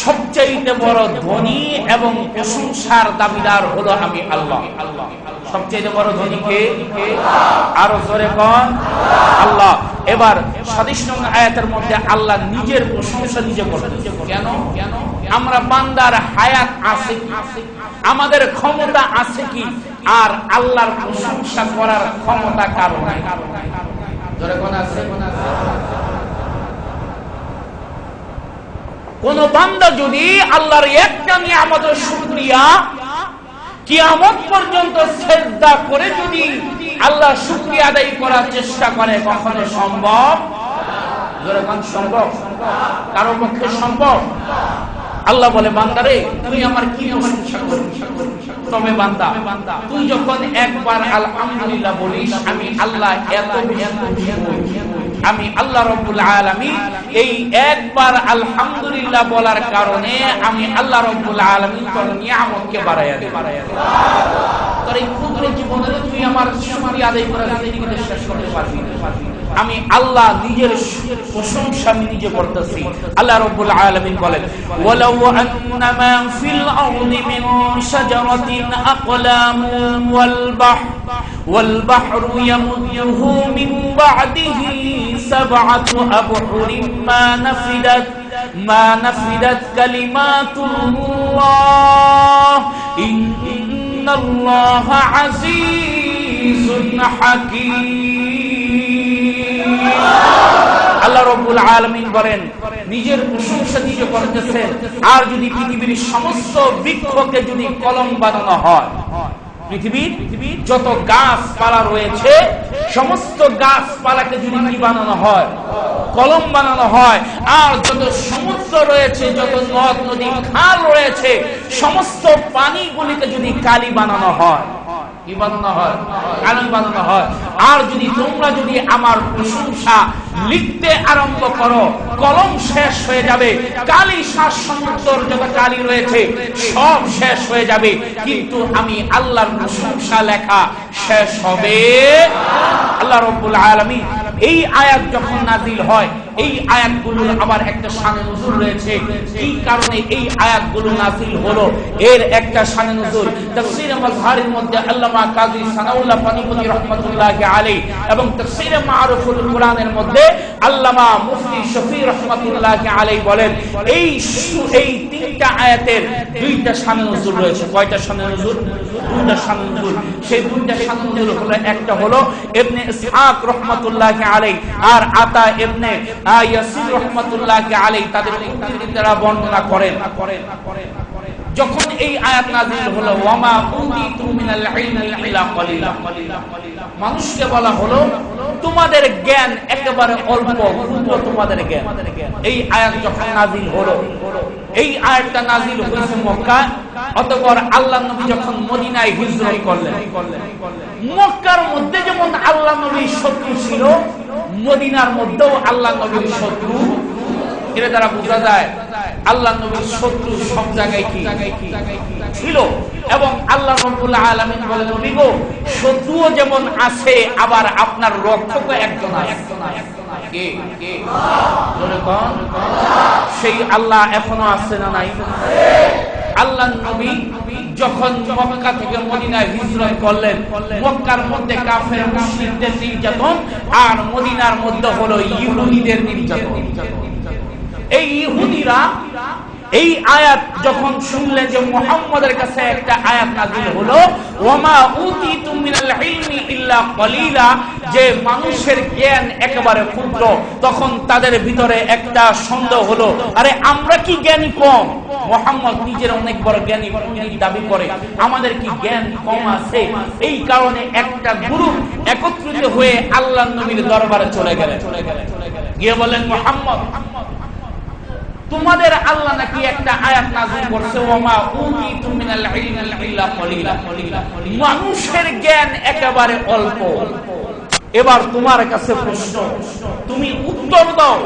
সবচেয়ে বড় ধনী এবং প্রশংসার দাবিদার হলো আমি আল্লাহ। সবচেয়ে বড় ধনী কে? আরো জোরে কোন? আল্লাহ। এবার 27 নং আয়াতের মধ্যে আল্লাহ নিজের প্রশংসা নিজে করেন। কেন? আমরা বান্দার হায়াত আছে, আমাদের ক্ষমতা আছে কি, আর আল্লাহর প্রশংসা করার ক্ষমতা কারো নাই। কোন বান্দা যদি আল্লাহর একটা নিয়ামতের শুকরিয়া কিয়ামত পর্যন্ত সিজদা করে যদি আল্লাহ শুকরিয়া আদায় করার চেষ্টা করে, কখনো সম্ভব? সম্ভব? কারো পক্ষে সম্ভব? আল্লাহ বলে বান্দারে তুই আমার কি প্রশংসা করিস? তবে বান্দা তুই যখন একবার আলহামদুলিল্লাহ বলিস, আমি আল্লাহ এত বেশি, আমি আল্লাহ রাব্বুল আলামিন এই একবার আলহামদুলিল্লাহ বলার কারণে আমি আল্লাহ রাব্বুল আলামিন তোর নিয়ামতকে বাড়াইয়া দেব। তোর এই ক্ষুদ্র জীবনে তুই আমার শুকরিয়া আদায় করার জিনিসগুলো শেষ করতে পারবি না। আমি আল্লাহ নিজের প্রশংসা আমি নিজে করতেছি। আল্লাহ রাব্বুল আলামিন বলেন ওয়ালাউ আন্নামা ফিল আরদি মিন শাজারাতিন আকলামুন ওয়াল বাহরু ইয়ামুদ্দুহু মিন বা'দিহি সাব'আতু আবহুরিন মা নাফিদাত কালিমাতুল্লাহ ইন্নাল্লাহা আজিজুন হাকীম। আল্লাহ রাব্বুল আলামিন বলেন নিজের প্রশংসা নিজে করতেছেন। আর যদি পৃথিবীর সমস্ত বৃক্ষকে যদি কলম বানানো হয়, পৃথিবীর যত গাছপালা রয়েছে সমস্ত গাছপালাকে যদি কি বানানো হয়? কলম বানানো হয়। আর যত সমুদ্র রয়েছে, যত নদ নদী খাল রয়েছে, সমস্ত পানিগুলিকে যদি কালি বানানো হয়, কি বানানো হয়? কালি বানানো হয়। আর যদি তোমরা যদি আমার প্রশংসা লিখতে আরম্ভ করো, কলম শেষ হয়ে যাবে, কালি শ্বাস সমুদ্র যত কালি রয়েছে সব শেষ হয়ে যাবে, কিন্তু আমি আল্লাহর প্রশংসা লেখা শেষ হবে। আল্লাহ রাব্বুল আলামিন এই আয়াত যখন নাজিল হয়, এই আয়াতগুলোর আবার একটা শানে নুজুল রয়েছে। এই কারণে এই আয়াতগুলো নাজিল হলো, এর একটা শানে নুজুল তাফসীরে মাজহারের মধ্যে আল্লামা কাজী সানাউল্লাহ পানিপতি রাহমাতুল্লাহি আলাইহি এবং তাফসীরে মারুফুল কুরআনের মধ্যে আল্লামা মুফতি শফি রাহমাতুল্লাহি আলাইহি বলেন এই তিনটা আয়াতের দুইটা শানে নুজুল রয়েছে। কয়টা শানে নুজুল? দুইটা শানে নুজুল। সেই দুইটা শানে নুজুল হলো, একটা হলো ইবনে ইসহাক রাহমাতুল্লাহি আলাইহি আর আতা ইবনে ইয়াসির রাহমাতুল্লাহি আলাইহি তাদের দ্বারা বর্ণনা করেন। যখন এই আয়াত নাযিল হলো ওয়ামা উতিতু মিনাল ইলমি ইল্লা কলিলা, মানুষকে বলা হলো তোমাদের জ্ঞান একেবারে অল্প, ক্ষুদ্র তোমাদের জ্ঞান। এই আয়াত যখন নাযিল হলো, এই আয়াতটা নাযিল হয়েছে মক্কায়। অতঃপর আল্লাহর নবী যখন মদিনায় হিজরত করলেন, মক্কার মধ্যে যেমন আল্লাহর নবীর শত্রু ছিল, মদিনার মধ্যেও আল্লাহর নবীর শত্রু। এর দ্বারা বোঝা যায় আল্লাহর নবীর শত্রু সব জায়গায় কি ছিল। এবং আল্লাহ রাব্বুল আলামিন বলেন, নবী গো, শত্রুও যেমন আছে, আবার আপনার রক্ষকও একজন আছে। কে? কে? জোরে কোন? সেই আল্লাহ এখনো আছে না নাই? আল্লাহর নবী যখন মক্কা থেকে মদিনায় হিজরত করলেন, মক্কার মধ্যে কাফের মুশরিকদের নির্যাতন, আর মদিনার মধ্যে হলো ইহুদীদের নির্যাতন। এই ইহুদিরা এই আয়াত যখন শুনলেন যে মুহাম্মদের কাছে একটা আয়াত নাযিল হলো ওয়ামা উতিতুম মিনাল ইলমি ইল্লা কলিলা, যে মানুষের জ্ঞান একেবারে ক্ষুদ্র, তখন তাদের ভিতরে একটা সন্দেহ হলো, আরে আমরা কি জ্ঞানী কম? মুহাম্মদ নিজের অনেক বড় জ্ঞানী দাবি করে, আমাদের কি জ্ঞান কম আছে? এই কারণে একটা গ্রুপ একত্রিত হয়ে আল্লাহর নবীর দরবারে চলে গেলেন। গিয়ে বলেন, মুহাম্মদ, তোমাদের আল্লাহ নাকি একটা আয়াত নাযিল করছে ওয়ামা উতিতু মিনাল ইলমি ইল্লা কলিলা, মানুষের জ্ঞান একেবারে অল্প। এবার তোমার কাছে প্রশ্ন, তুমি উত্তর দাও,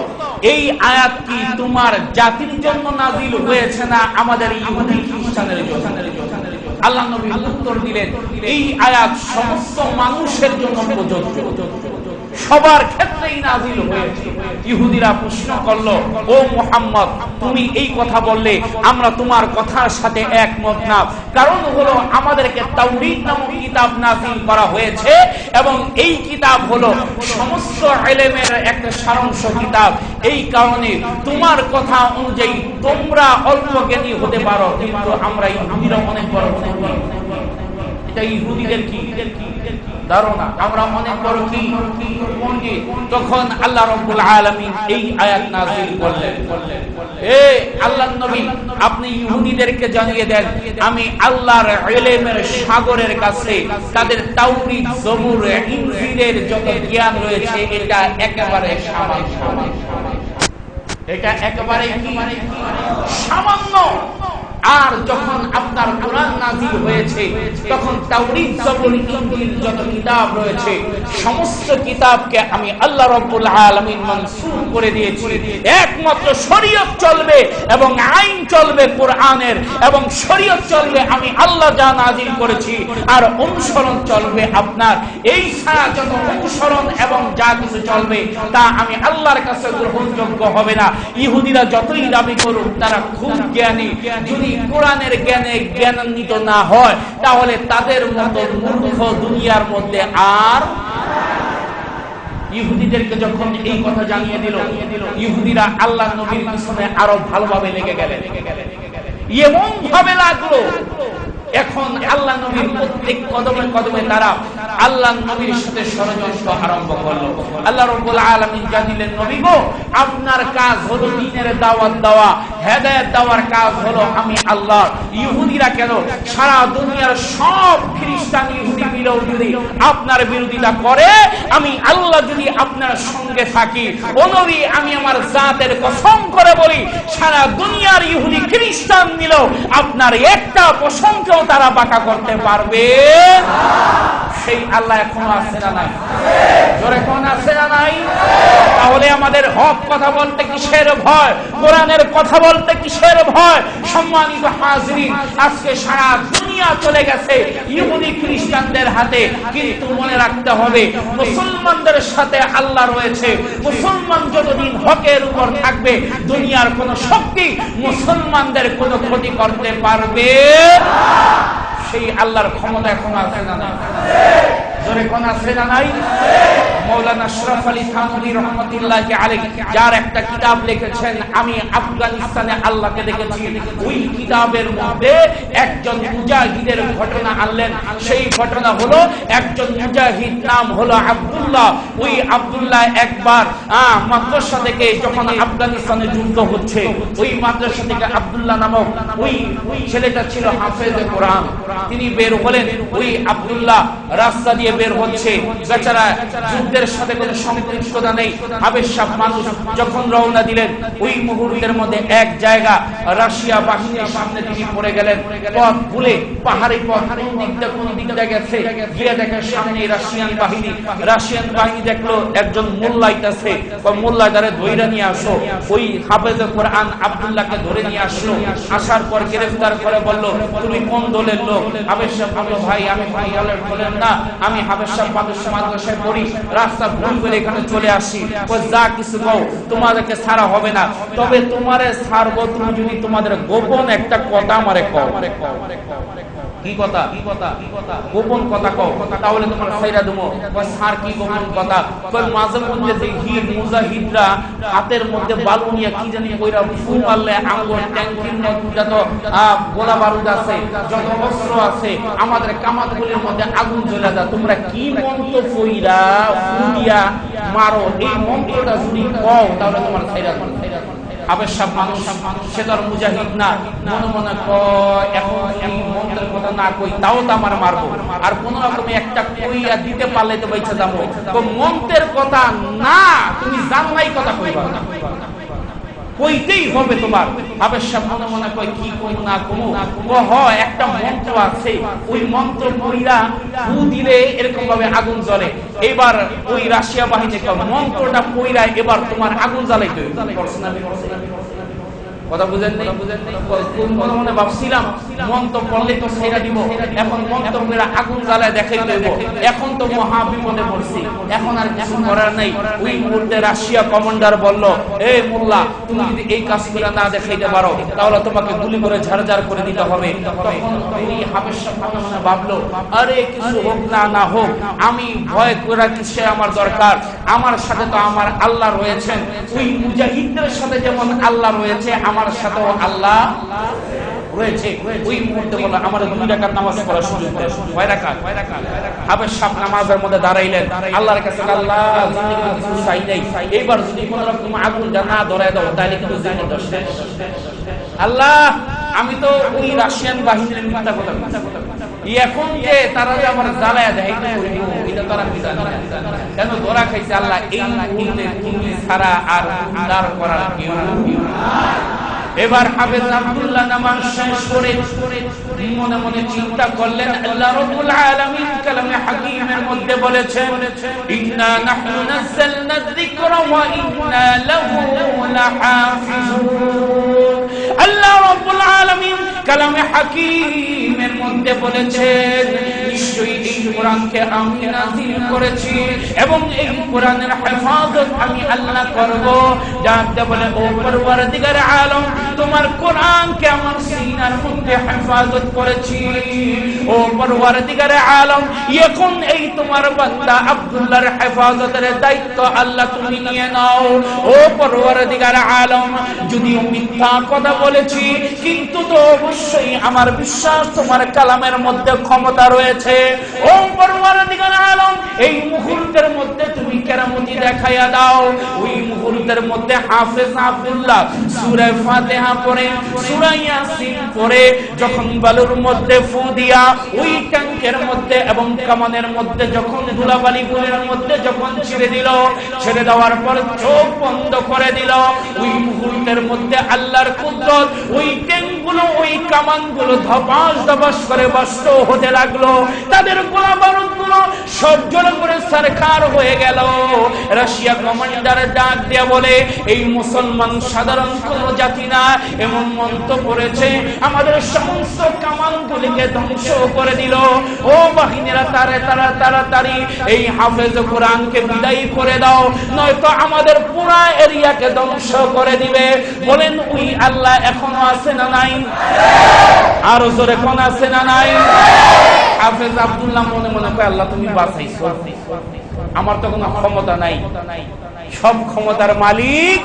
এই আয়াত কি তোমার জাতির জন্য নাযিল হয়েছে না আমাদের ইহুদি খ্রিস্টানের জন্য? আল্লাহ নবী উত্তর দিলেন, এই আয়াত সমস্ত মানুষের জন্য প্রযোজ্য, সবার ক্ষেত্রেই নাযিল হয়েছে। ইহুদিরা প্রশ্ন করলো, ও মুহাম্মদ, তুমি এই কথা বললে আমরা তোমার কথার সাথে একমত না। কারণ হলো আমাদেরকে তাওরীত নামক কিতাব নাযিল করা হয়েছে, এবং এই কিতাব হলো সমস্ত ইলমের একটা সারাংশ কিতাব। এই কারণে তোমার কথা অনুযায়ী তোমরা অল্প জ্ঞানী হতে পারো, কিন্তু আমরা ইহুদিরা অনেক বড় জ্ঞানী। এটা ইহুদিদের কি ধারণা, আমরা অনেক বড় কি পণ্ডিত। তখন আল্লাহ রাব্বুল আলামিন এই আয়াত নাযিল করলেন, হে আল্লাহর নবী, আপনি ইহুদিদেরকে জানিয়ে দেন, আমি আল্লাহর ইলমের সাগরের কাছে তাদের তাওরীত, জবুর, ইনজিলের যত জ্ঞান রয়েছে এটা একেবারে সামান্য, এটা একেবারে কি সামান্য। আর যখন আপনার কোরআন নাযিল হয়েছে, তখন তাওরীত, জবুর, ইনজিল যত কিতাব রয়েছে সমস্ত কিতাবকে আমি আল্লাহ রাব্বুল আলামিন মানসুখ করে দিয়েছি। একমাত্র শরীয়ত চলবে এবং আইন চলবে কোরআনের, এবং শরীয়ত চলবে আমি আল্লাহ যা নাযিল করেছি, আর অনুসরণ চলবে আপনার। এই ছাড়া যত অনুসরণ এবং যা কিছু চলবে তা আমি আল্লাহর কাছে গ্রহণযোগ্য হবে না। ইহুদিরা যতই দাবি করুক তারা খুব জ্ঞানী, যদি কোরআনের জ্ঞানে জ্ঞানান্বিত না হয় তাহলে তাদের মতো মূর্খ দুনিয়ার মধ্যে আর। ইহুদিদেরকে যখন এই কথা জানিয়ে দিল, ইহুদিরা আল্লাহর নবীর পিছনে আরো ভালোভাবে লেগে গেলেন। এমন ভাবে লাগলো এখন আল্লাহ নবীর প্রত্যেক কদমে কদমে তারা আল্লাহ নবীর সাথে ষড়যন্ত্র আরম্ভ করলো। আল্লাহ রাব্বুল আলামিন জানিলেন, নবী গো, আপনার কাজ হলো দ্বীনের দাওয়াত দেওয়া, হেদায়েত দেওয়ার কাজ হলো আমি আল্লাহ। ইহুদিরা কেন, সারা দুনিয়ার সব খ্রিস্টান ইহুদি মিলেও যদি আপনার বিরোধিতা করে, আমি আল্লাহ যদি আপনার সঙ্গে থাকি, ও নবী, আমি আমার জাতের কসম করে বলি, সারা দুনিয়ার ইহুদি খ্রিস্টান মিলেও আপনার একটা প্রশংসাও তারা বাঁকা করতে পারবে। সেই আল্লাহ এখনো আছে না নাই? জোরে কোন আছে না নাই? তাহলে আমাদের হক কথা বলতে কিসের ভয়? কোরআনের কথা বলতে কিসের ভয়? সম্মানিত হাজরিন, আজকে সারা দুনিয়া চলে গেছে ইহুদি খ্রিস্টানদের হাতে, কিন্তু মনে রাখতে হবে মুসলমানদের সাথে আল্লাহ রয়েছে। মুসলমান যতদিন হকের উপর থাকবে, দুনিয়ার কোন শক্তি মুসলমানদের কোনো ক্ষতি করতে পারবে। সেই আল্লাহর ক্ষমতা এখন আছে না? জোরে কোন আছে না নাই? মাওলানা আশরাফ আলী থানভী রাহমাতুল্লাহি আলাইহি যার একটা কিতাব লিখেছেন আমি আফগানিস্তানে আল্লাহকে দেখেছি, ওই কিতাবের মধ্যে একজন মুজাহিদের ঘটনা আনলেন। সেই ঘটনা হলো একজন মুজাহিদ নাম হলো আব্দুল্লাহ। ওই আব্দুল্লাহ একবার মাদ্রাসা থেকে যখন আফগানিস্তানে যুদ্ধ হচ্ছে, ওই মাদ্রাসা থেকে আব্দুল্লাহ নামক ওই ছেলেটা ছিল হাফেজে কোরআন। তিনি বের হলেন, ওই আব্দুল্লাহ রাস্তা দিয়ে বের হচ্ছে, বেচারা যুদ্ধের সাথে কোনো সম্পৃক্ততা নেই। আবেশাব মানুষ যখন রওনা দিলেন, ওই মুহূর্তের মধ্যে এক জায়গা রাশিয়া বাহিনীর সামনে তিনি পড়ে গেলেন। পথ ভুলে পাহাড়ি পথ কোন দিকটা গেছে, গিয়ে দেখে সামনে রাশিয়ান বাহিনী দেখলো একজন মোল্লাইতেছে, মোল্লা দ্বারে ধইরা নিয়ে আসো। ওই হাফেজে কোরআন আব্দুল্লাহকে ধরে নিয়ে আসলো। আসার পর গ্রেফতার করে বলল, তুমি কোন দলের লোক? হাফেজ সাহেব বলল, ভাই আমি কোন দলের বলেন না, আমি হাফেজ সাহেব মাদ্রাসায় পড়ি, রাস্তা ভুল করে এখানে চলে আসি। যা কিছু কও, তোমাদেরকে ছাড়া হবে না, তবে তোমারে ছাড়বো তুমি যদি তোমাদের গোপন একটা কথা আমারে কও। কি কথা? গোপন কথা কও, তাহলে তোমার ছাইরা দেবো। স্যার কি গোপন কথা? মাঝে মধ্যে দেখি মুজাহিদরা হাতের মধ্যে বালু নিয়ে কি জানি কইরা ফু মারলে আঙ্গুল ট্যাঙ্কির মধ্যে যত গোলা বারুদ আছে, যত অস্ত্র আছে, আমাদের কামাতগুলির মধ্যে আগুন জ্বলে যায়। তোমরা কি মন্ত্র কইরা ফুলিয়া মারো, এই মন্ত্রটা যদি কও তাহলে তোমার ছাইরা দেবো। আবেশাব মানুষ, সে তো আর মুজাহিদ না, মনে মনে কয় এখন এই মন্ত্রের কথা না কই তাও তো আমার মারবো, আর কোন রকমে একটা কইয়া দিতে পারলে তো বেঁচে যাবো। তো মন্ত্রের কথা না, তুমি জানলাই কথা কইবা, কইতেই হবে তোমার। আবেশাব মনে মনে কয় কি কই না কমু, হয় একটা মন্ত্র আছে, ওই মন্ত্র কইরা ফু দিলে এরকম ভাবে আগুন জ্বলে। এবার ওই রাশিয়া বাহিনী মন্ত্রটা কইরা এবার তোমার আগুন জ্বালাইতে কথা বুঝেন নাই? মনে ভাবছিলাম মন্ত্র পড়লে তো ছেড়ে দিব, এখন মন্ত্র মেরা আগুন জ্বালায় দেখাই দেব, এখন তো মহা বিপদে পড়ছি, এখন আর কিছু করার নাই। ওই মুহূর্তে রাশিয়া কমান্ডার বলল, এই মোল্লা তুমি যদি এই কাজ করে না দেখাইতে পারো তাহলে তোমাকে গুলি করে ঝাড়ঝাড় করে দিতে হবে। তখন ওই হাফেজ সাহেব মনে ভাবলো, আরে কিছু হোক না হোক, আমি ভয় করা কিসে আমার দরকার, আমার সাথে তো আমার আল্লাহ রয়েছেন। ওই মুজাহিদদের সাথে যেমন আল্লাহ রয়েছে, আমার সাথেও আল্লাহ রয়েছে। ওই মুহূর্তে বলল, আমার 2 রাকাত নামাজ পড়ার সুযোগ দেন। কয় রাকাত? হাফেজ সাহেব নামাজের মধ্যে দাঁড়াইলেন, আল্লাহর কাছে আল্লাহ জিন্দেগিতে কিছু চাই নাই, এইবার যদি কোন রকম আগুন না ধরায় দাও তাহলে কিন্তু জীবন দোষ শেষ। আল্লাহ আমি তো ওই রাশিয়ান বাহিনীর মিথ্যা কথা এখন যে তারা যে আমার জ্বালায়া দেয় এটা তারা কেন ধরা খাইছে? আল্লাহ এই মুহূর্তে তুমি ছাড়া আর উদ্ধার করার কেউ নাই। এবার হাফেজ আব্দুল্লাহ নামাজ শেষ করে মনে মনে চিন্তা করলেন, আল্লাহ রাব্বুল আলামিন কালামে হাকিমের মধ্যে বলেছেন, ইন্না নাহনু নাযালনা যিকরা ওয়া ইন্না লাহু লাহাফিজুন। আল্লাহ রাব্বুল আলামিন কালামে হাকিমের মধ্যে বলেছেন, নিশ্চয়ই এই কোরআনকে আমি নাযিল করেছি এবং এই কোরআনের হেফাজত আমি আল্লাহ করব। যাতে বলে, ও পরওয়ারদিগার আলম, তোমার কোরআনকে আমার সিনার মধ্যে হেফাজত করেছি। ও পরওয়ারদিগার আলম, এখন এই তোমার বান্দা আব্দুল্লাহর হেফাজতের দায়িত্ব আল্লাহ তুমি নিয়ে নাও। ও পরওয়ারদিগার আলম, যদিও মিথ্যা কথা বলেছি, কিন্তু তো অবশ্যই আমার বিশ্বাস তোমার কালামের মধ্যে ক্ষমতা রয়েছে। ও পরওয়ারদিগার আলম, এই মুহূর্তের মধ্যে তুমি কেরামতি দেখাইয়া দাও। ওই মুহূর্তের মধ্যে হাফেজ আব্দুল্লাহ সূরা ফাতিহা পড়ে, সূরা ইয়াসিন পড়ে, যখন বালুর মধ্যে ফু দিয়া ওই ট্যাঙ্কের মধ্যে এবং কামানের মধ্যে যখন ধুলাবালি গুলির মধ্যে যখন ছেড়ে দিল, ছেড়ে দেওয়ার পর চোখ বন্ধ করে দিল, ওই মুহূর্তের মধ্যে আল্লাহর কুদরত, ওই ট্যাঙ্কগুলো ওই কামানগুলো ধপাস ধপাস করে বাস্ত হতে লাগলো। তাদের গোলা বারুদগুলো সব জ্বলে করে সরকার হয়ে গেল। রাশিয়া কমান্ডার ডাক দিয়ে বলে, এই মুসলমান সাধারণ কোন জাতি না, এমন মন্ত্র করেছে আমাদের সমস্ত কামানগুলিকে ধ্বংস করে দিল। ও বাহিনীরা তাড়াতাড়ি এই হাফেজ কোরআনকে বিদায় করে দাও, নয়তো আমাদের পুরা এরিয়াকে ধ্বংস করে দিবে। বলেন, ওই আল্লাহ এখনো আছে না নাই? আরো জোরে কোন আছে না নাই? হাফেজ আব্দুল্লাহ মনে মনে কয় আল্লাহ তুমি বাঁচাইছো, আমার তো কোনো ক্ষমতা নাই, সব ক্ষমতার মালিক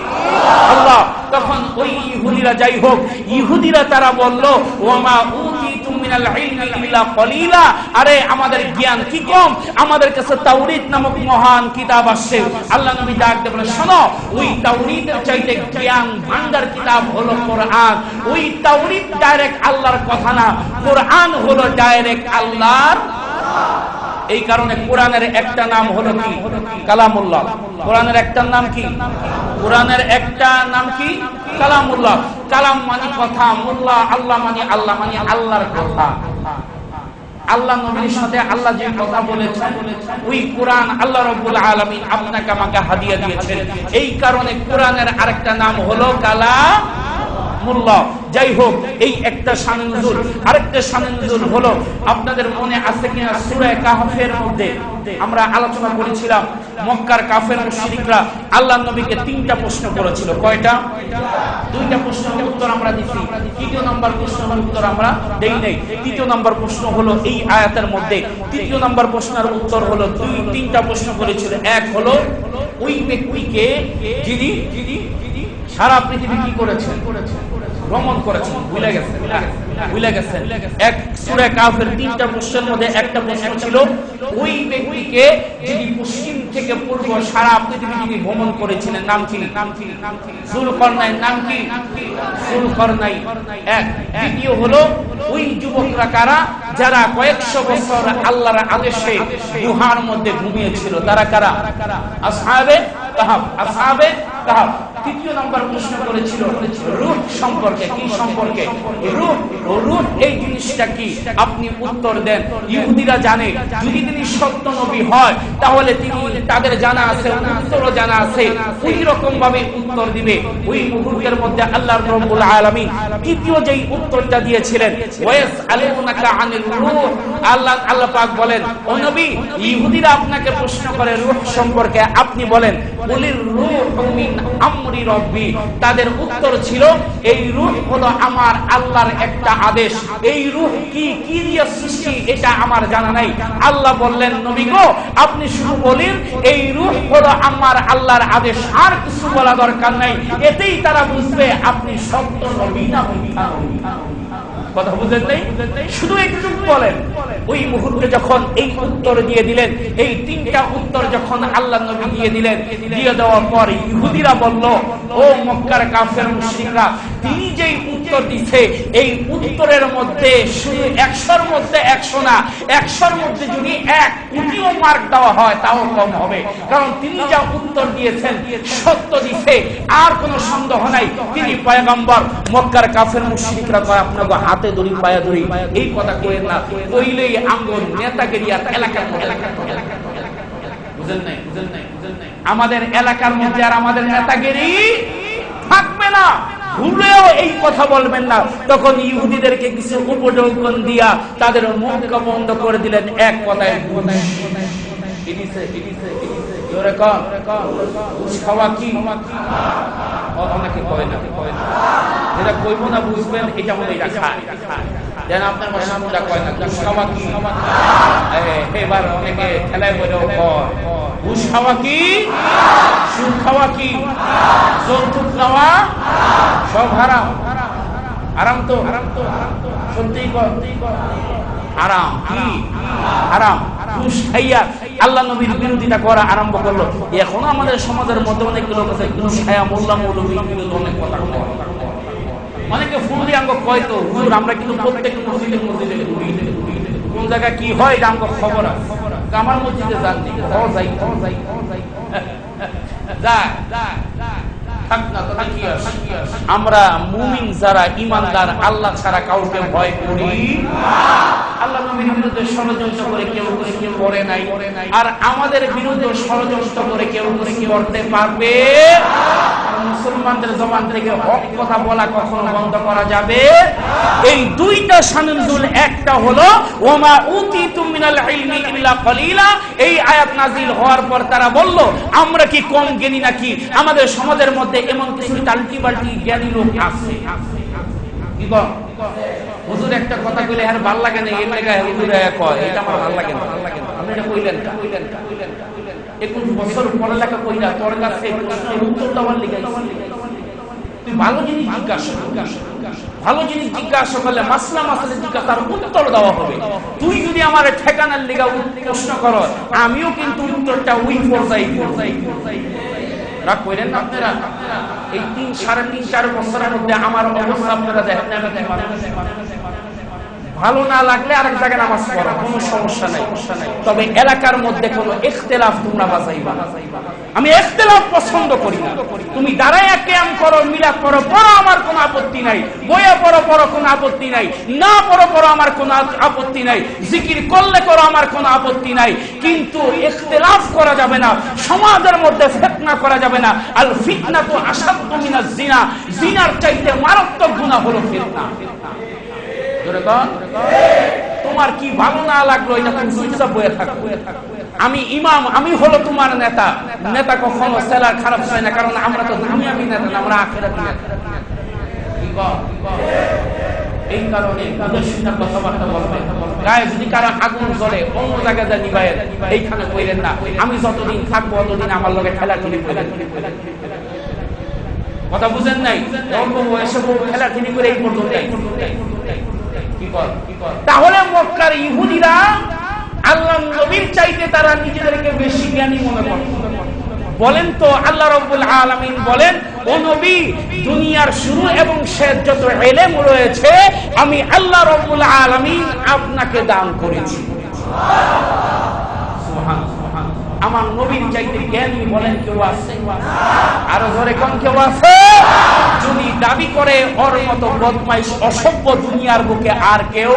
আল্লাহ। তখন ওই ইহুদিরা, যাই হোক ইহুদিরা, তারা বলল ওয়ামা উতিতুম মিনাল ইলমি ইল্লা কলিলা, আরে আমাদের জ্ঞান কি কম, আমাদের কাছে তাওরীত নামক মহান কিতাব আসছে। আল্লাহ নবী ডাক দিয়ে বলে শোনো, ওই তাওরীতের চাইতে জ্ঞান ভান্ডার কিতাব হলো কোরআন। ওই তাওরীত ডাইরেক্ট আল্লাহর কথা না, কোরআন হলো ডাইরেক্ট আল্লাহর। এই কারণে কোরআনের একটা নাম হলো কি? কালামুল্লাহ। কোরআনের একটা নাম কি? কোরআনের একটা নাম কি? কালামুল্লাহ। কালাম মানে কথা, মুল্লাহ আল্লাহ মানে আল্লাহ, মানে আল্লাহর কথা। আল্লাহ নবীর সাথে আল্লাহ যে কথা বলেছেন, ওই কোরআন আল্লাহ রাব্বুল আলামিন আপনাকে আমাকে হাদিয়া দিয়েছেন। এই কারণে কোরআনের আরেকটা নাম হলো কালামুল্লাহ। যাই হোক, এই একটা শানে নুজুল। আরেকটা শানে নুজুল হলো, আপনাদের মনে আছে কিনা সূরা কাহফের মধ্যে আমরা আলোচনা করেছিলাম, মক্কার কাফের মুশরিকরা আল্লাহর নবীকে 3টা প্রশ্ন করেছিল। কয়টা? 2টা প্রশ্নের উত্তর আমরা দিছি, 3য় নাম্বার প্রশ্নের উত্তর আমরা দেই নাই। 3য় নাম্বার প্রশ্ন হলো এই আয়াতের মধ্যে, 3য় নাম্বার প্রশ্নের উত্তর হলো 3টা প্রশ্ন করেছিল। এক হলো ওই ব্যক্তিকে যিনি সারা পৃথিবী কি করেছেন? ভ্রমণ করেছেন। ভুলে গেছেন। এক সূরা কাহফের 3টা প্রশ্নের মধ্যে একটা প্রশ্ন ছিল ওই ব্যক্তিকে যিনি পশ্চিম থেকে পূর্ব সারা পৃথিবী যিনি ভ্রমণ করেছিলেন, নাম কি? যুলকারনাইন। নাম কি? যুলকারনাইন। এক। দ্বিতীয় হলো ওই যুবকরা কারা, যারা কয়েকশো বছর আল্লাহর আদেশে গুহার মধ্যে ঘুমিয়েছিল, তারা কারা? আসহাবে কাহফ। আসহাবে কাহফ। তৃতীয় নম্বর প্রশ্ন করেছিল রূহ সম্পর্কে। কি সম্পর্কে? রূহ এই জিনিসটা কি? আপনি উত্তর দেন। ইহুদিরা জানে যদি তিনি সত্য নবী হয় তাহলে তিনি, তাদের জানা আছে, উত্তরও জানা আছে, ওই রকম ভাবে উত্তর দিবে। ওই মুহূর্তের মধ্যে আল্লাহ রাব্বুল আলামিন তৃতীয় যেই উত্তরটা দিয়েছিলেন, ওয়াসআলুনাকা আনির রূহ, আল্লাহ পাক বলেন ও নবী, ইহুদিরা আপনাকে প্রশ্ন করে রূহ সম্পর্কে, আপনি বলেন কুলির রূহু মিন আমরি রব্বি। তাদের উত্তর ছিল এই রূহ হলো আমার আল্লাহর একটা আদেশ। এই রূহ কি দিয়ে সৃষ্টি এটা আমার জানা নাই। আল্লাহ বললেন নবী গো, আপনি শুধু বলেন এই রূহ হলো আমার আল্লাহর আদেশ, আর কিছু বলা দরকার নাই। এতেই তারা বুঝবে আপনি সত্য নবী না মিথ্যা নবী। কথা বুঝেন নাই? শুধু একটু বলেন। ওই মুহূর্তে যখন এই উত্তর দিয়ে দিলেন, এই 3টা উত্তর যখন আল্লাহ নবী দিয়ে দিলেন, দিয়ে দেওয়ার পর ইহুদিরা বলল ও মক্কার কাফের মুশরিকরা, তিনি যেই উত্তর দিছে এই উত্তরের মধ্যে শুধু 100-র মধ্যে 100 না, 100-র মধ্যে যদি 1 কোটিও মার্ক দেওয়া হয় তাও কম হবে। কারণ তিনি যা উত্তর দিয়েছেন সত্য দিছে, আর কোনো সন্দেহ নাই তিনি পয়গম্বর। মক্কার কাফের মুশরিকরা কয় আপনাকে হাতে ধরি পায়ে ধরি, এই কথা কইেন না, কইলেই আঙ্গুল নেতাগিরি আর এলাকার বুঝেন নাই? আমাদের এলাকার মধ্যে আর আমাদের নেতাগিরি থাকবে না, ভুলেও এই কথা বলবেন না। তখন ইহুদিদেরকে কিছু উপঢৌকন দিয়া তাদের মুখ বন্ধ করে দিলেন এক কথায়। খাওয়া কি? অনেকে কয় না, যেটা কইব না বুঝবেন এটা মনে রাখা। যেন আপনার বাসাটা কয় না ঘুষ খাওয়া কি? এবার অনেকে খেলায় বলেও কয় ঘুষ খাওয়া কি, সুদ খাওয়া কি, যৌতুক খাওয়া সব হারাম। হারাম তো সত্যি হারাম। কি হারাম? ঘুষ খাইয়া আল্লাহ নবীর বিরোধিতা করা আরম্ভ করলো। এখন আমাদের সমাজের মধ্যে অনেক লোক আছে ঘুষ খাইয়া মোল্লা মৌলবীর বিরুদ্ধে অনেক কথা বলে। অনেকে ফুলদি আঙ্গ কয় তো হুজুর আমরা কিন্তু প্রত্যেক মসজিদে ঘুরি, কোন জায়গায় কি হয় এটা আমার খবর আছে, আমার মসজিদে জানছি আমরা মুমিন যারা ইমানদার আল্লাহ ছাড়া কাউকে ভয় করি। আল্লাহ নবীর বিরুদ্ধে ষড়যন্ত্র করে কেউ করে নাই, আর আমাদের বিরুদ্ধে ষড়যন্ত্র করে কেউ করতে পারবে। মুসলমানদের জবান থেকে হক কথা বলা কখনো বন্ধ করা যাবে? এই 2টা শানে নুজুল, একটা হলো ওমা উতিতুম মিনাল ইলমি ইল্লা কলিলা। এই আয়াত নাযিল হওয়ার পর তারা বলল আমরা কি কম জ্ঞানী নাকি? আমাদের সমাজের মধ্যে এমন কিছু টাল্টি বাল্টি জ্ঞানী লোক আছে। কি কর হুজুর একটা কথা কইলে আর ভাল লাগে না, এর লাগা হুজুর কয় এটা আমার ভাল লাগে না। আপনি এটা কইলেন কা 21 বছর পড়ালেখা কইরা তোর কাছে প্রশ্নের উত্তর দেওয়ার লিগাই তুই ভালো জিনিস জিজ্ঞাসা করলে মাসলা জিজ্ঞাসার উত্তর দেওয়া হবে। তুই যদি আমার ঠেকানার লিগা প্রশ্ন করো, আমিও কিন্তু উত্তরটা ওই পর্যায়ে রাগ করেন না আপনারা। এই 3-4.5 বছরের মধ্যে আমার অবস্থা আপনারা দেখেন ভালো না লাগলে আরেক জায়গায় নামাজ পড়ো, কোনো সমস্যা নাই। তবে এলাকার মধ্যে কোনো ইখতিলাফ তোমরা বাজাইবা না। আমি ইখতিলাফ পছন্দ করি না। তুমি দাঁড়ায়া কিয়াম করো, মিলাদ পড়ো, আমার কোনো আপত্তি নাই। বইয়ে পড়ো কোনো আপত্তি নাই। না পড়ো আমার কোনো আপত্তি নাই। জিকির করলে করো, আমার কোনো আপত্তি নাই। কিন্তু ইখতিলাফ করা যাবে না, সমাজের মধ্যে ফিতনা করা যাবে না। আল ফিতনাতু আশাদ্দু মিনাজ জিনা, জিনার চাইতে মারাত্মক গুনাহ হলো ফিতনা। তোমার কি ভালো না লাগলো এটা তুমি চুপচাপ বসে থাকো। আমি ইমাম, আমি হলো তোমার নেতা। নেতা কখনো সেলার খারাপ হয় না, কারণ আমরা তো দুনিয়াবি নেতা না, আমরা আখিরাতি নেতা। এই কারণে কথাবার্তা বলবেন। গায়ে যদি কারো আগুন জ্বলে অন্য জায়গায় যা নিবায়েন, এইখানে কইলেন না। আমি যতদিন থাকবো ততদিন আমার লগে খেলাখেলি করেন। কথা বুঝেন নাই? অল্প বয়সে খেলাখেলি করে এই পর্যন্ত। তাহলে মক্কার ইহুদিরা আল্লাহর নবীর চাইতে তারা নিজেদেরকে বেশি জ্ঞানী মনে করে। বলেন তো আল্লাহ রাব্বুল আলামিন বলেন, ও নবী, দুনিয়ার শুরু এবং শেষ যত ইলম রয়েছে আমি আল্লাহ রাব্বুল আলামিন আপনাকে দান করেছি। সুবহানাল্লাহ। আমার নবীর চাইতে জ্ঞানী বলেন কেউ আছে? আরো ধরে কোন কেউ আছে? যদি দাবি করে ওর মতো বদমাইশ অসভ্য দুনিয়ার বুকে আর কেউ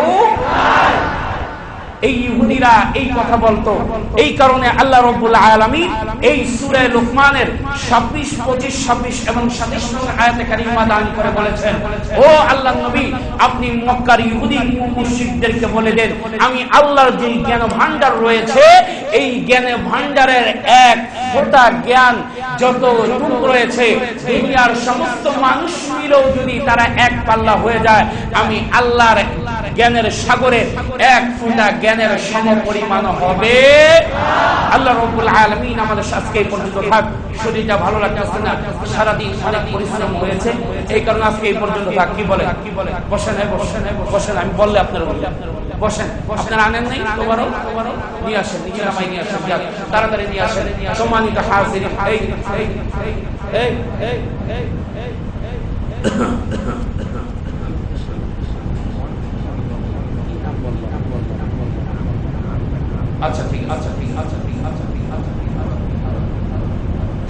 এই ইহুদিরা এই কথা বলতো। এই কারণে আল্লাহ রাব্বুল আলামিন এই সূরা লুকমানের 26, 25, 26 এবং 27 নং আয়াতে কারিমা দান করে বলেছেন, ও আল্লাহর নবী, আপনি মক্কার ইহুদি মুশরিকদেরকে বলে দেন, আমি আল্লাহর যে জ্ঞান ভান্ডার রয়েছে এই জ্ঞান ভান্ডারের এক ফোঁটা জ্ঞান যতটুকু রয়েছে দুনিয়ার সমস্ত মানুষ মিলেও যদি তারা এক পাল্লা হয়ে যায়, আমি আল্লাহর জ্ঞানের সাগরে এক ফোঁটা জ্ঞানের সমপরিমাণ হবে। আল্লাহ রাব্বুল আলামিন আমাদের আজকে এই পর্যন্ত থাক। শরীরটা ভালো লাগতেছে না, সারাদিন অনেক পরিশ্রম হয়েছে, এই কারণে আজকে এই পর্যন্ত থাক। কি বলে বসেন, বসেন। আমি বললে আপনারা বসেন। আপনারা আনেন নাই তোমারও নিয়ে আসেন, নিচে নামাই নিয়ে আসেন, তাড়াতাড়ি নিয়ে আসেন। সম্মানিত হাজিরিন, আচ্ছা ঠিক আছে।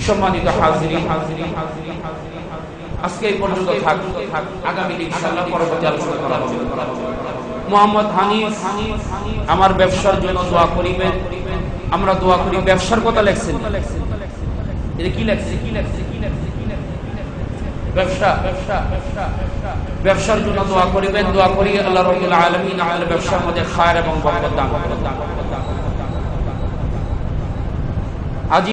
সম্মানিত হাজিরিন, আজকে এই পর্যন্ত থাক। আগামী দিন ইনশাআল্লাহ পরবর্তী আলোচনা করা হবে। মোহাম্মদ হানিফ আমার ব্যবসার জন্য দোয়া করিবেন। আমরা দোয়া করি। ব্যবসার কথা লেখছেন, এটা কি লেখছে? ব্যবসার জন্য দোয়া করিবেন। দোয়া করি আল্লাহ রাব্বুল আলামিন আমাদের ব্যবসার মধ্যে খায়ের এবং বরকত দান করুন। আজি